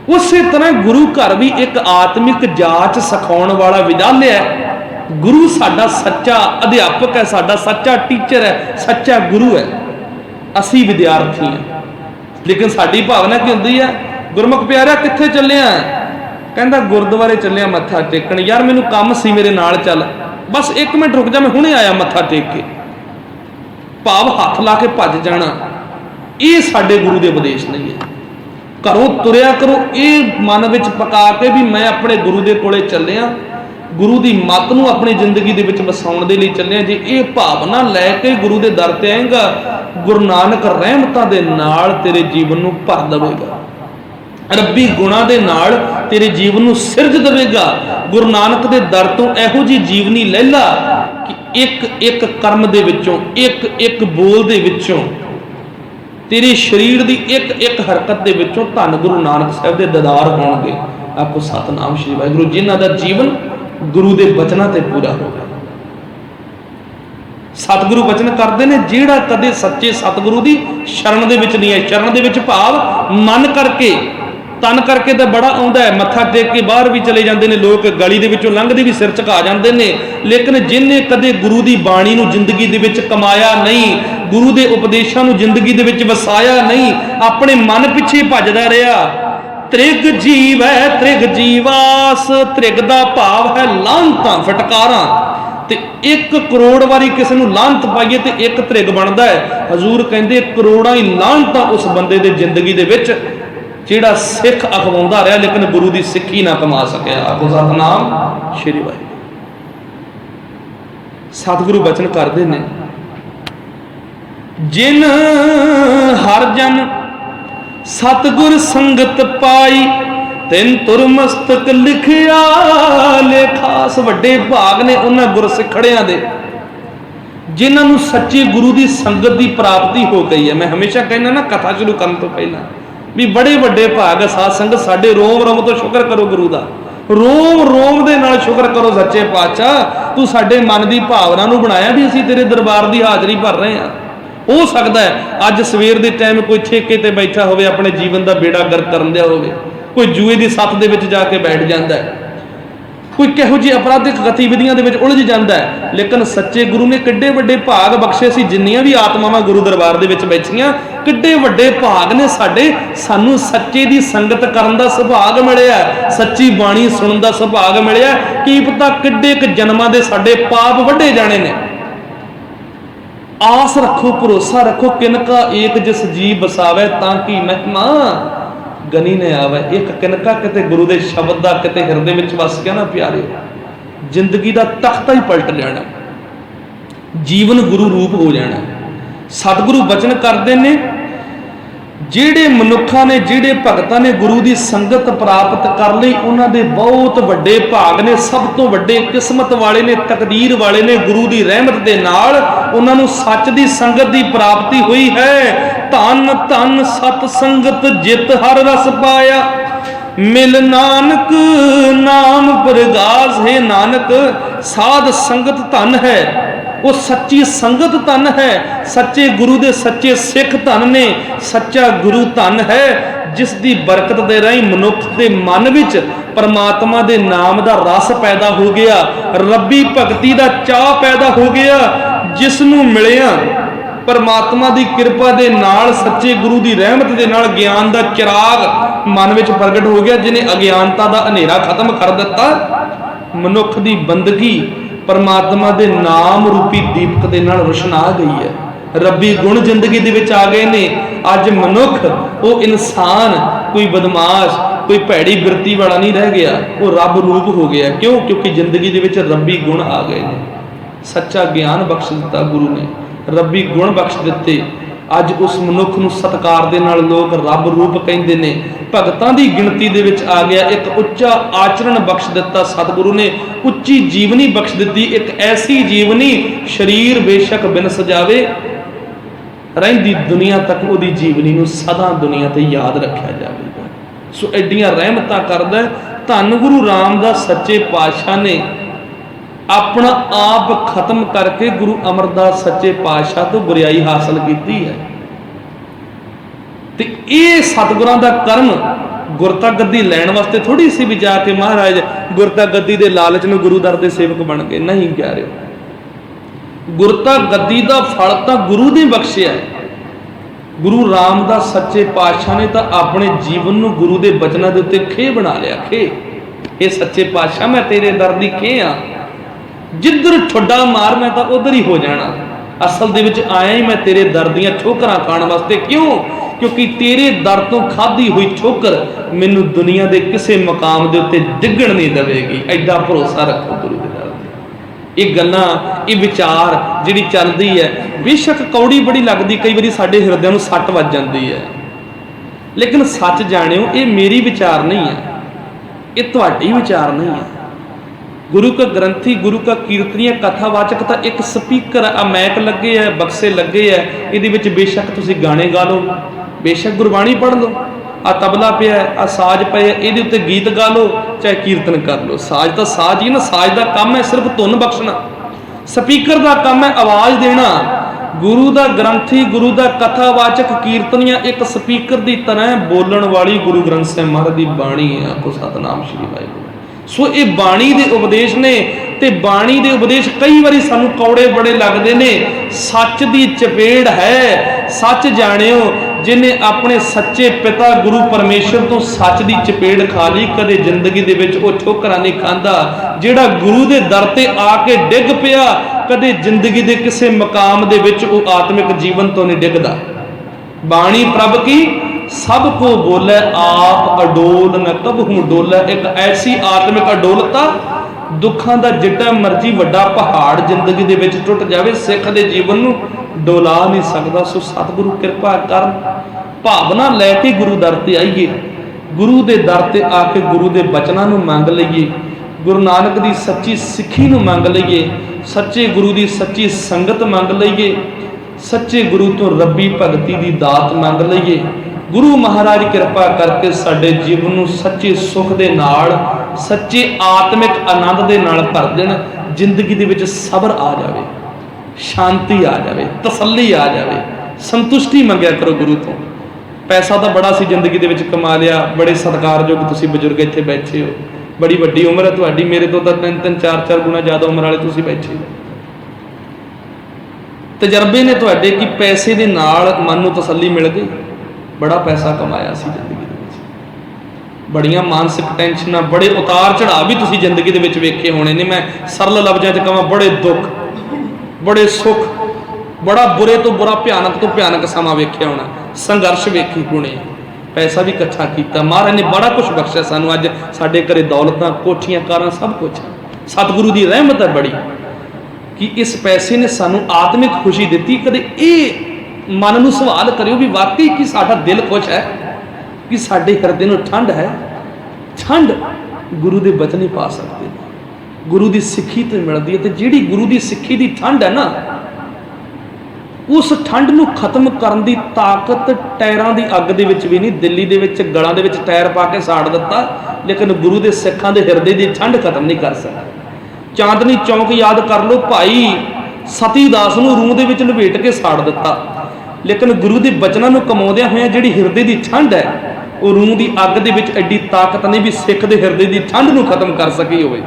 ਉਸੇ ਤਰ੍ਹਾਂ ਗੁਰੂ ਘਰ ਵੀ ਇੱਕ ਆਤਮਿਕ ਜਾਂਚ ਸਿਖਾਉਣ ਵਾਲਾ ਵਿਦਿਆਲਿਆ ਹੈ। ਗੁਰੂ ਸਾਡਾ ਸੱਚਾ ਅਧਿਆਪਕ ਹੈ, ਸਾਡਾ ਸੱਚਾ ਟੀਚਰ ਹੈ, ਸੱਚਾ ਗੁਰੂ ਹੈ। ਅਸੀਂ ਵਿਦਿਆਰਥੀ ਹਾਂ। ਲੇਕਿਨ ਸਾਡੀ ਭਾਵਨਾ ਕੀ ਹੁੰਦੀ ਹੈ? ਗੁਰਮੁਖ ਪਿਆਰਿਆ ਕਿੱਥੇ ਚੱਲਿਆ? ਕਹਿੰਦਾ ਗੁਰਦੁਆਰੇ ਚੱਲਿਆ ਮੱਥਾ ਟੇਕਣ। ਯਾਰ ਮੈਨੂੰ ਕੰਮ ਸੀ, ਮੇਰੇ ਨਾਲ ਚੱਲ। ਬਸ 1 ਮਿੰਟ ਰੁਕ ਜਾ, ਮੈਂ ਹੁਣੇ ਆਇਆ ਮੱਥਾ ਟੇਕ ਕੇ। ਭਾਵ ਹੱਥ ਲਾ ਕੇ ਭੱਜ ਜਾਣਾ। ਇਹ ਸਾਡੇ ਗੁਰੂ ਦੇ ਉਪਦੇਸ਼ ਨਹੀਂ ਹੈ। ਘਰੋਂ ਤੁਰਿਆ ਕਰੋ ਇਹ ਮਨ ਵਿੱਚ ਪਕਾ ਕੇ ਵੀ ਮੈਂ ਆਪਣੇ ਗੁਰੂ ਦੇ ਕੋਲੇ ਚੱਲਿਆ, ਗੁਰੂ ਦੀ ਮੱਤ ਨੂੰ ਆਪਣੀ ਜ਼ਿੰਦਗੀ ਦੇ ਵਿੱਚ ਵਸਾਉਣ ਦੇ ਲਈ ਚੱਲਿਆ। ਜੇ ਇਹ ਭਾਵਨਾ ਲੈ ਕੇ ਗੁਰੂ ਦੇ ਦਰ ਤੇ ਆਏਗਾ, ਗੁਰੂ ਨਾਨਕ ਰਹਿਮਤਾਂ ਦੇ ਨਾਲ ਤੇਰੇ ਜੀਵਨ ਨੂੰ ਭਰ ਦੇਵੇਗਾ, ਰੱਬੀ ਗੁਣਾਂ ਦੇ ਨਾਲ ਤੇਰੇ ਜੀਵਨ ਨੂੰ ਸਿਰਜ ਦੇਵੇਗਾ। ਗੁਰੂ ਨਾਨਕ ਦੇ ਦਰ ਤੋਂ ਇਹੋ ਜਿਹੀ ਜੀਵਨੀ ਲੈ ਲਾ ਕਿ ਇੱਕ ਇੱਕ ਕਰਮ ਦੇ ਵਿੱਚੋਂ, ਇੱਕ ਇੱਕ ਬੋਲ ਦੇ ਵਿੱਚੋਂ, ਤੇਰੇ ਸਰੀਰ ਦੀ ਇੱਕ ਇੱਕ ਹਰਕਤ ਦੇ ਵਿੱਚੋਂ ਧੰਨ ਗੁਰੂ ਨਾਨਕ ਸਾਹਿਬ ਦੇ ਦੀਦਾਰ ਹੋਣਗੇ। ਆਪੋ ਸਤਨਾਮ ਸ਼੍ਰੀ ਵਾਹਿਗੁਰੂ। ਜਿਨ੍ਹਾਂ ਦਾ ਜੀਵਨ ਗੁਰੂ ਦੇ ਬਚਨਾਂ ਤੇ ਪੂਰਾ ਹੋਵੇ। ਸਤਿਗੁਰੂ ਬਚਨ ਕਰਦੇ ਨੇ, ਜਿਹੜਾ ਕਦੇ ਸੱਚੇ ਸਤਿਗੁਰੂ ਦੀ ਸ਼ਰਨ ਦੇ ਵਿੱਚ ਨਹੀਂ ਹੈ। ਸ਼ਰਨ ਦੇ ਵਿੱਚ ਭਾਵ ਮਨ ਕਰਕੇ, ਤਨ ਕਰਕੇ ਤਾਂ ਬੜਾ ਆਉਂਦਾ ਹੈ। ਮੱਥਾ ਟੇਕ ਕੇ ਬਾਹਰ ਵੀ ਚਲੇ ਜਾਂਦੇ ਨੇ ਲੋਕ, ਗਲੀ ਦੇ ਵਿੱਚੋਂ ਲੰਘਦੇ ਵੀ ਸਿਰ ਝੁਕਾ ਜਾਂਦੇ ਨੇ। ਲੇਕਿਨ ਜਿਹਨੇ ਕਦੇ ਗੁਰੂ ਦੀ ਬਾਣੀ ਨੂੰ ਜ਼ਿੰਦਗੀ ਦੇ ਵਿੱਚ ਕਮਾਇਆ ਨਹੀਂ, ਗੁਰੂ ਦੇ ਉਪਦੇਸ਼ਾਂ ਨੂੰ ਜ਼ਿੰਦਗੀ ਦੇ ਵਿੱਚ ਵਸਾਇਆ ਨਹੀਂ, ਆਪਣੇ ਮਨ ਪਿੱਛੇ ਭੱਜਦਾ ਰਿਹਾ। ਤ੍ਰਿਗ ਜੀਵ ਹੈ ਤ੍ਰਿਗ ਜੀਵਾਸ। ਤ੍ਰਿਗ ਦਾ ਭਾਵ ਹੈ ਲਾਹਨਤਾਂ, ਫਟਕਾਰਾਂ। ਤੇ 1 ਕਰੋੜ ਵਾਰੀ ਕਿਸੇ ਨੂੰ ਲਾਹਨਤ ਪਾਈਏ ਤੇ 1 ਤ੍ਰਿਗ ਬਣਦਾ ਹੈ। ਹਜ਼ੂਰ ਕਹਿੰਦੇ ਕਰੋੜਾਂ ਹੀ ਲਾਹਨਤਾਂ ਉਸ ਬੰਦੇ ਦੇ ਜ਼ਿੰਦਗੀ ਦੇ ਵਿੱਚ ਜਿਹੜਾ ਸਿੱਖ ਅਖਵਾਉਂਦਾ ਰਿਹਾ ਲੇਕਿਨ ਗੁਰੂ ਦੀ ਸਿੱਖੀ ਨਾ ਕਮਾ ਸਕਿਆ। ਆਖੋ ਸਤਨਾਮ ਸ਼੍ਰੀ ਵਾਹਿਗੁਰੂ। ਸਤਿਗੁਰੂ ਬਚਨ ਕਰਦੇ ਨੇ, ਜਿਨ ਹਰ ਜਨ ਸਤਿਗੁਰ ਸੰਗਤ ਪਾਈ, ਤਿਨ ਤੁਰ ਮਸਤਕ ਲਿਖਿਆ ਲੇਖਾਸ। ਵੱਡੇ ਭਾਗ ਨੇ ਉਹਨਾਂ ਗੁਰਸਿੱਖੜਿਆਂ ਦੇ ਜਿਨ੍ਹਾਂ ਨੂੰ ਸੱਚੇ ਗੁਰੂ ਦੀ ਸੰਗਤ ਦੀ ਪ੍ਰਾਪਤੀ ਹੋ ਗਈ ਹੈ। ਮੈਂ ਹਮੇਸ਼ਾ ਕਹਿੰਦਾ ਨਾ ਕਥਾ ਸ਼ੁਰੂ ਕਰਨ ਤੋਂ ਪਹਿਲਾਂ ਵੀ ਬੜੇ ਵੱਡੇ ਭਾਗ ਸਾਧ ਸੰਗਤ ਸਾਡੇ। ਰੋਮ ਰੋਮ ਤੋਂ ਸ਼ੁਕਰ ਕਰੋ ਗੁਰੂ ਦਾ, ਰੋਮ ਰੋਮ ਦੇ ਨਾਲ ਸ਼ੁਕਰ ਕਰੋ ਸੱਚੇ ਪਾਤਸ਼ਾਹ, ਤੂੰ ਸਾਡੇ ਮਨ ਦੀ ਭਾਵਨਾ ਨੂੰ ਬਣਾਇਆ ਵੀ ਅਸੀਂ ਤੇਰੇ ਦਰਬਾਰ ਦੀ ਹਾਜ਼ਰੀ ਭਰ ਰਹੇ ਹਾਂ। ਹੋ ਸਕਦਾ ਹੈ ਅੱਜ ਸਵੇਰ ਦੇ ਟਾਈਮ ਕੋਈ ਠੇਕੇ ਤੇ ਬੈਠਾ ਹੋਵੇ, ਆਪਣੇ ਜੀਵਨ ਦਾ ਬੇੜਾ ਗਰਕ ਕਰਨ ਦਿਆ ਹੋਵੇ, ਕੋਈ ਜੂਏ ਦੀ ਸੱਥ ਦੇ ਵਿੱਚ ਜਾ ਕੇ ਬੈਠ ਜਾਂਦਾ ਹੈ, ਕੋਈ ਕਿਹੋ ਜਿਹੀ ਅਪਰਾਧਿਕ ਗਤੀਵਿਧੀਆਂ ਦੇ ਵਿੱਚ ਉਲਝ ਜਾਂਦਾ ਹੈ। ਲੇਕਿਨ ਸੱਚੇ ਗੁਰੂ ਨੇ ਕਿੱਡੇ ਵੱਡੇ ਭਾਗ ਬਖਸ਼ੇ ਸੀ। ਜਿੰਨੀਆਂ ਵੀ ਆਤਮਾਵਾਂ ਗੁਰੂ ਦਰਬਾਰ ਦੇ ਵਿੱਚ ਬੈਠੀਆਂ, ਕਿੱਡੇ ਵੱਡੇ ਭਾਗ ਨੇ ਸਾਡੇ। ਸਾਨੂੰ ਸੱਚੇ ਦੀ ਸੰਗਤ ਕਰਨ ਦਾ ਸੁਭਾਗ ਮਿਲਿਆ, ਸੱਚੀ ਬਾਣੀ ਸੁਣਨ ਦਾ ਸੁਭਾਗ ਮਿਲਿਆ। ਕੀ ਪਤਾ ਕਿੱਡੇ ਕੁ ਜਨਮਾਂ ਦੇ ਸਾਡੇ ਪਾਪ ਵੱਢੇ ਜਾਣੇ ਨੇ। ਆਸ ਰੱਖੋ, ਭਰੋਸਾ ਰੱਖੋ, ਕਿਨਕਾ ਏਕ ਜਿਸ ਜੀ ਬਸਾਵੇ ਤਾਂ ਕਿ ਮਹਿਮਾ ਗਨੀ ਨੇ ਆਵੇ। ਇੱਕ ਕਿਨਕਾ ਕਿਤੇ ਗੁਰੂ ਦੇ ਸ਼ਬਦ ਦਾ ਕਿਤੇ ਹਿਰਦੇ ਵਿੱਚ ਵਸ ਗਿਆ ਨਾ ਪਿਆਰਿਓ, ਜ਼ਿੰਦਗੀ ਦਾ ਤਖਤਾ ਹੀ ਪਲਟ ਜਾਣਾ, ਜੀਵਨ ਗੁਰੂ ਰੂਪ ਹੋ ਜਾਣਾ। ਸਤਿਗੁਰੂ ਬਚਨ ਕਰਦੇ ਨੇ, ਜਿਹੜੇ ਮਨੁੱਖਾਂ ਨੇ, ਜਿਹੜੇ ਭਗਤਾਂ ਨੇ ਗੁਰੂ ਦੀ ਸੰਗਤ ਪ੍ਰਾਪਤ ਕਰ ਲਈ, ਉਹਨਾਂ ਦੇ ਬਹੁਤ ਵੱਡੇ ਭਾਗ ਨੇ, ਸਭ ਤੋਂ ਵੱਡੇ ਕਿਸਮਤ ਵਾਲੇ ਨੇ, ਤਕਦੀਰ ਵਾਲੇ ਨੇ। ਗੁਰੂ ਦੀ ਰਹਿਮਤ ਦੇ ਨਾਲ ਉਹਨਾਂ ਨੂੰ ਸੱਚ ਦੀ ਸੰਗਤ ਦੀ ਪ੍ਰਾਪਤੀ ਹੋਈ ਹੈ। ਧੰਨ ਧੰਨ ਸਤ ਸੰਗਤ ਜਿਤ ਹਰ ਰਸ ਪਾਇਆ, ਮਿਲ ਨਾਨਕ ਨਾਮ ਪ੍ਰਗਾਸ। ਹੈ ਨਾਨਕ, ਸਾਧ ਸੰਗਤ ਧਨ ਹੈ, ਉਹ ਸੱਚੀ ਸੰਗਤ ਧਨ ਹੈ। ਸੱਚੇ ਗੁਰੂ ਦੇ ਸੱਚੇ ਸਿੱਖ ਧਨ ਨੇ। ਸੱਚਾ ਗੁਰੂ ਧਨ ਹੈ ਜਿਸ ਦੀ ਬਰਕਤ ਦੇ ਰਾਹੀਂ ਮਨੁੱਖ ਦੇ ਮਨ ਵਿੱਚ ਪਰਮਾਤਮਾ ਦੇ ਨਾਮ ਦਾ ਰਸ ਪੈਦਾ ਹੋ ਗਿਆ, ਰੱਬੀ ਭਗਤੀ ਦਾ ਚਾਅ ਪੈਦਾ ਹੋ ਗਿਆ। ਜਿਸ ਨੂੰ ਮਿਲਿਆ ਪਰਮਾਤਮਾ ਦੀ ਕਿਰਪਾ ਦੇ ਨਾਲ, ਸੱਚੇ ਗੁਰੂ ਦੀ ਰਹਿਮਤ ਦੇ ਨਾਲ ਗਿਆਨ ਦਾ ਚਿਰਾਗ ਮਨ ਵਿੱਚ ਪ੍ਰਗਟ ਹੋ ਗਿਆ, ਜਿਹਨੇ ਅਗਿਆਨਤਾ ਦਾ ਹਨੇਰਾ ਖਤਮ ਕਰ ਦਿੱਤਾ। ਮਨੁੱਖ ਦੀ ਬੰਦਗੀ ਪਰਮਾਤਮਾ ਦੇ ਨਾਮ ਰੂਪੀ ਦੀਪਕ ਦੇ ਨਾਲ ਰੋਸ਼ਨਾ ਗਈ ਹੈ। ਰੱਬੀ ਗੁਣ ਜ਼ਿੰਦਗੀ ਦੇ ਵਿੱਚ ਆ ਗਏ ਨੇ। ਅੱਜ ਮਨੁੱਖ, ਉਹ ਇਨਸਾਨ, ਕੋਈ ਬਦਮਾਸ਼, ਕੋਈ ਭੈੜੀ ਬਿਰਤੀ ਵਾਲਾ ਨਹੀਂ ਰਹਿ ਗਿਆ, ਉਹ ਰੱਬ ਰੂਪ ਹੋ ਗਿਆ। ਕਿਉਂ? ਕਿਉਂਕਿ ਜ਼ਿੰਦਗੀ ਦੇ ਵਿੱਚ ਰੱਬੀ ਗੁਣ ਆ ਗਏ ਨੇ। ਸੱਚਾ ਗਿਆਨ ਬਖਸ਼ ਦਿੱਤਾ ਗੁਰੂ ਨੇ, ਰੱਬੀ ਗੁਣ ਬਖਸ਼ ਦਿੱਤੇ। ਅੱਜ ਉਸ ਮਨੁੱਖ ਨੂੰ ਸਤਿਕਾਰ ਦੇ ਨਾਲ ਲੋਕ ਰੱਬ ਰੂਪ ਕਹਿੰਦੇ ਨੇ। ਭਗਤਾਂ ਦੀ ਗਿਣਤੀ ਦੇ ਵਿੱਚ ਆ ਗਿਆ। ਇੱਕ ਉੱਚਾ ਆਚਰਣ ਬਖਸ਼ ਦਿੱਤਾ ਸਤਿਗੁਰੂ ਨੇ, ਉੱਚੀ ਜੀਵਨੀ ਬਖਸ਼ ਦਿੱਤੀ। ਇੱਕ ਐਸੀ ਜੀਵਨੀ, ਸਰੀਰ ਬੇਸ਼ੱਕ ਬਿਨ ਸਜਾਵੇ, ਰਹਿੰਦੀ ਦੁਨੀਆ ਤੱਕ ਉਹਦੀ ਜੀਵਨੀ ਨੂੰ ਸਦਾ ਦੁਨੀਆ ਤੇ ਯਾਦ ਰੱਖਿਆ ਜਾਵੇਗਾ। ਸੋ ਐਡੀਆਂ ਰਹਿਮਤਾਂ ਕਰਦਾ धन गुरु रामदास सच्चे पातशाह ने अपना आप खत्म करके गुरु अमरदास सच्चे पातशाह तो बुराई हासिल की है। ते ये सतगुरां दा कर्म गुरता गद्दी लैण वास्ते थोड़ी सी भी जाके महाराज गुरता गद्दी दे लालच में गुरु दर दे सेवक बन गए, नहीं कह रहे। गुरता गद्दी दा फल तां गुरु ने बख्शिया है। गुरु रामदास सच्चे पातशाह ने तो अपने जीवन नूं गुरु दे बचनां दे उत्ते खे बना लिया। खे ये सच्चे पातशाह मैं तेरे दर दी खे हाँ, जिधर ठुड्डा मार मैं तो उधर ही हो जाना। असल दे विच आया ही मैं तेरे दर दियां ठोकरां खाण वास्ते। क्यों? क्योंकि तेरे दर तो खाधी हुई ठोकर मैनू दुनिया के किसी मकाम के उत्ते डिगण नहीं देगी। एडा भरोसा रखो गुरु के दर ते। ये गल्लां ये विचार जिहड़ी चलदी है, बेशक कौड़ी बड़ी लगदी, कई बारी साडे हिरदिਆਂ ਨੂੰ सट वज जाती है, लेकिन सच जाणिओ ये मेरी विचार नहीं है, ये तुहाडी विचार नहीं है। गुरु का ग्रंथी, गुरु का कीर्तनीय कथावाचक तो एक स्पीकर आ मैक लगे है, बक्से लगे है, ये बेशक तुसी गाने गा लो, बेशक गुरबाणी पढ़ लो, आ तबला पे है, आ साज पे है, ये उत्ते गीत गा लो, चाहे कीर्तन कर लो। साज तो साज ही ना, साज का काम है सिर्फ धुन बख्शना, स्पीकर का काम है आवाज़ देना। गुरु का ग्रंथी, गुरु का कथावाचक कीर्तनीय एक स्पीकर की तरह बोलण वाली गुरु ग्रंथ साहिब महाराज की बाणी है। आपको सतनाम श्री वाहिगुरू। सो ये बाणी के उपदेश ने, ते बाणी के उपदेश कई बारी सानू कौड़े बड़े लगते ने। सच की चपेड़ है, सच जानियो जिन्हें अपने सच्चे पिता गुरु परमेश्वर तो सच की चपेड़ खा ली, कदे जिंदगी दे विच वो ठोकरां नहीं खांदा। जिहड़ा गुरु के दर ते आके डिग पिया, कदे जिंदगी के किसी मकाम दे विच वो आत्मिक जीवन तो नहीं डिगदा। बाणी प्रभ की सब को बोले आप अडोल न कबहू डोले। एक ऐसी आत्मिक अडोलता, दुखों का जिड्डा मर्जी वड्डा पहाड़ जिंदगी दे विच टुट जावे, सिख दे जीवन नूं डोला नहीं सकता। सो सतगुरु कृपा कर भावना लैके गुरु दर ते आइए, गुरु दे दर ते आके गुरु दे बचनां नूं मंग लईए, गुरु नानक दी सच्ची सिੱਖੀ नूं मंग लईए, सच्चे गुरु दी सच्ची संगत मंग लईए, सच्चे गुरु तो रब्बी भगती दी दात मंग लईए। गुरु महाराज कृपा करके साडे जीवन नूं सच्चे सुख दे नाल, सच्चे आत्मिक आनंद दे नाल भर देण। जिंदगी दे विच सबर आ जावे, शांति आ जावे, तसल्ली आ जावे, संतुष्टि मंगया करो गुरु तो। पैसा तो बड़ा सी जिंदगी दे विच कमा लिया, बड़े सत्कारयोग तुसीं बजुर्ग इत्थे बैठे हो, बड़ी वड्डी उम्र है तुहाडी, मेरे तो 3-3 4-4 गुना ज़्यादा उम्र वाले तुसीं बैठे हो। तजर्बे ने तुहाडे कि पैसे दे नाल मन नूं तसल्ली मिल गई। बड़ा पैसा कमाया सी जिंदगी दे विच, बड़ियां मानसिक टेंशनां, बड़े उतार चढ़ाव भी तुसीं जिंदगी दे विच वेखे होने ने। मैं सरल लफ्ज़ां च कहां, बड़े दुख, बड़े सुख, बड़ा बुरे तो बुरा, भयानक तो भयानक समा वेख्या होना, संघर्ष वेखे होने, पैसा भी इकट्ठा किया। महाराज ने बड़ा कुछ बख्शिया सानू। अज साडे घरे दौलतां, कोठियां, कारां, सब कुछ। सतगुरु की रहमत है बड़ी कि इस पैसे ने सानू आत्मिक खुशी दी। कदे ये मन नूं सवाल करियो भी वाकई कि साडा दिल खुश है, कि साडे हिरदे नूं ठंड है। ठंड गुरु दे बचन ही पा सकते, गुरु की सिੱਖੀ तो मिलती है। तो जिहड़ी गुरु की सिੱਖੀ की ठंड है ना, उस ठंड नूं खत्म करन दी ताकत टायरां दी अग दे विच भी नहीं। दिल्ली दे विच गलां दे विच टायर पा के साड़ दिता, लेकिन गुरु दे सिੱਖਾਂ दे हिरदे दी ठंड खत्म नहीं कर सकदा। चांदनी चौक याद कर लो, भाई सती दास नूं रूह दे विच लपेट के साड़ दिता, लेकिन गुरु के बचनों को कमाउंदियां होइयां जिहड़ी हिरदे की ठंड है, वो रूह की अग दे विच एडी ताकत नहीं भी सिख दे हिरदे की ठंड नूं खत्म कर सकी होवे।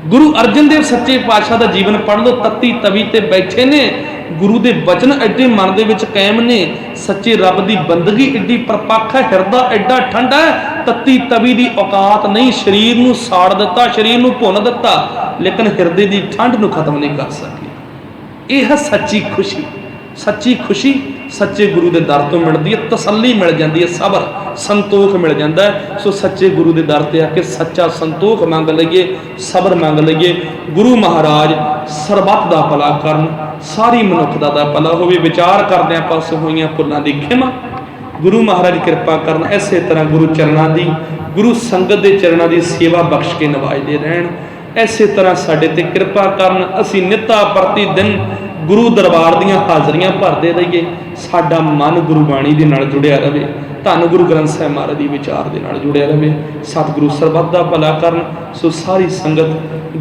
गुरु अर्जन देव सच्चे पातशाह का जीवन पढ़ लो, तत्ती तवी ते बैठे ने, गुरु के बचन एडे मन दे विच कायम ने। सच्चे रब की बंदगी एडी परपक्ष है, हिरदा एडा ठंडा है, तत्ती तवी की औकात नहीं। शरीर नूं साड़ दिता, शरीर नूं भुन दिता, लेकिन हिरदे की ठंड नूं खत्म नहीं कर सकी। यह है सच्ची खुशी। सच्ची खुशी सच्चे गुरु के दर तो मिलती है, तसल्ली मिल जाती है, सबर संतोख मिल जाता है। सो सच्चे गुरु के दर से आके सच्चा संतोख मंग लईए, सबर मंग लईए। गुरु महाराज सरबत का भला करन, सारी मनुखता का भला होवे। विचार करदे पास होईयां भुलां दी खिमा गुरु महाराज कृपा करन। इसे तरह गुरु चरणों की, गुरु संगत के चरणों की सेवा बख्श के नवाजते रहन। इसे तरह साडे ते कृपा करन, असीं नित्ता प्रति दिन गुरु दरबार दीयां हाज़रियां भरदे रहिए, साडा मन गुरबाणी दे नाल जुड़िया रहे। ਧੰਨ ਗੁਰੂ ਗ੍ਰੰਥ ਸਾਹਿਬ ਮਹਾਰਾਜ ਦੀ ਵਿਚਾਰ ਦੇ ਨਾਲ ਜੁੜਿਆ ਰਹੇ। ਸਤਿਗੁਰੂ ਸਰਬੱਤ ਦਾ ਭਲਾ ਕਰਨ। ਸੋ ਸਾਰੀ ਸੰਗਤ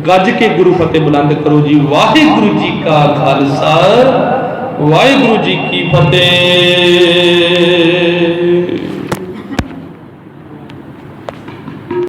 ਗੱਜ ਕੇ ਗੁਰੂ ਫਤਿਹ ਬੁਲੰਦ ਕਰੋ ਜੀ। ਵਾਹਿਗੁਰੂ ਜੀ ਕਾ ਖਾਲਸਾ, ਵਾਹਿਗੁਰੂ ਜੀ ਕੀ ਫਤਿਹ।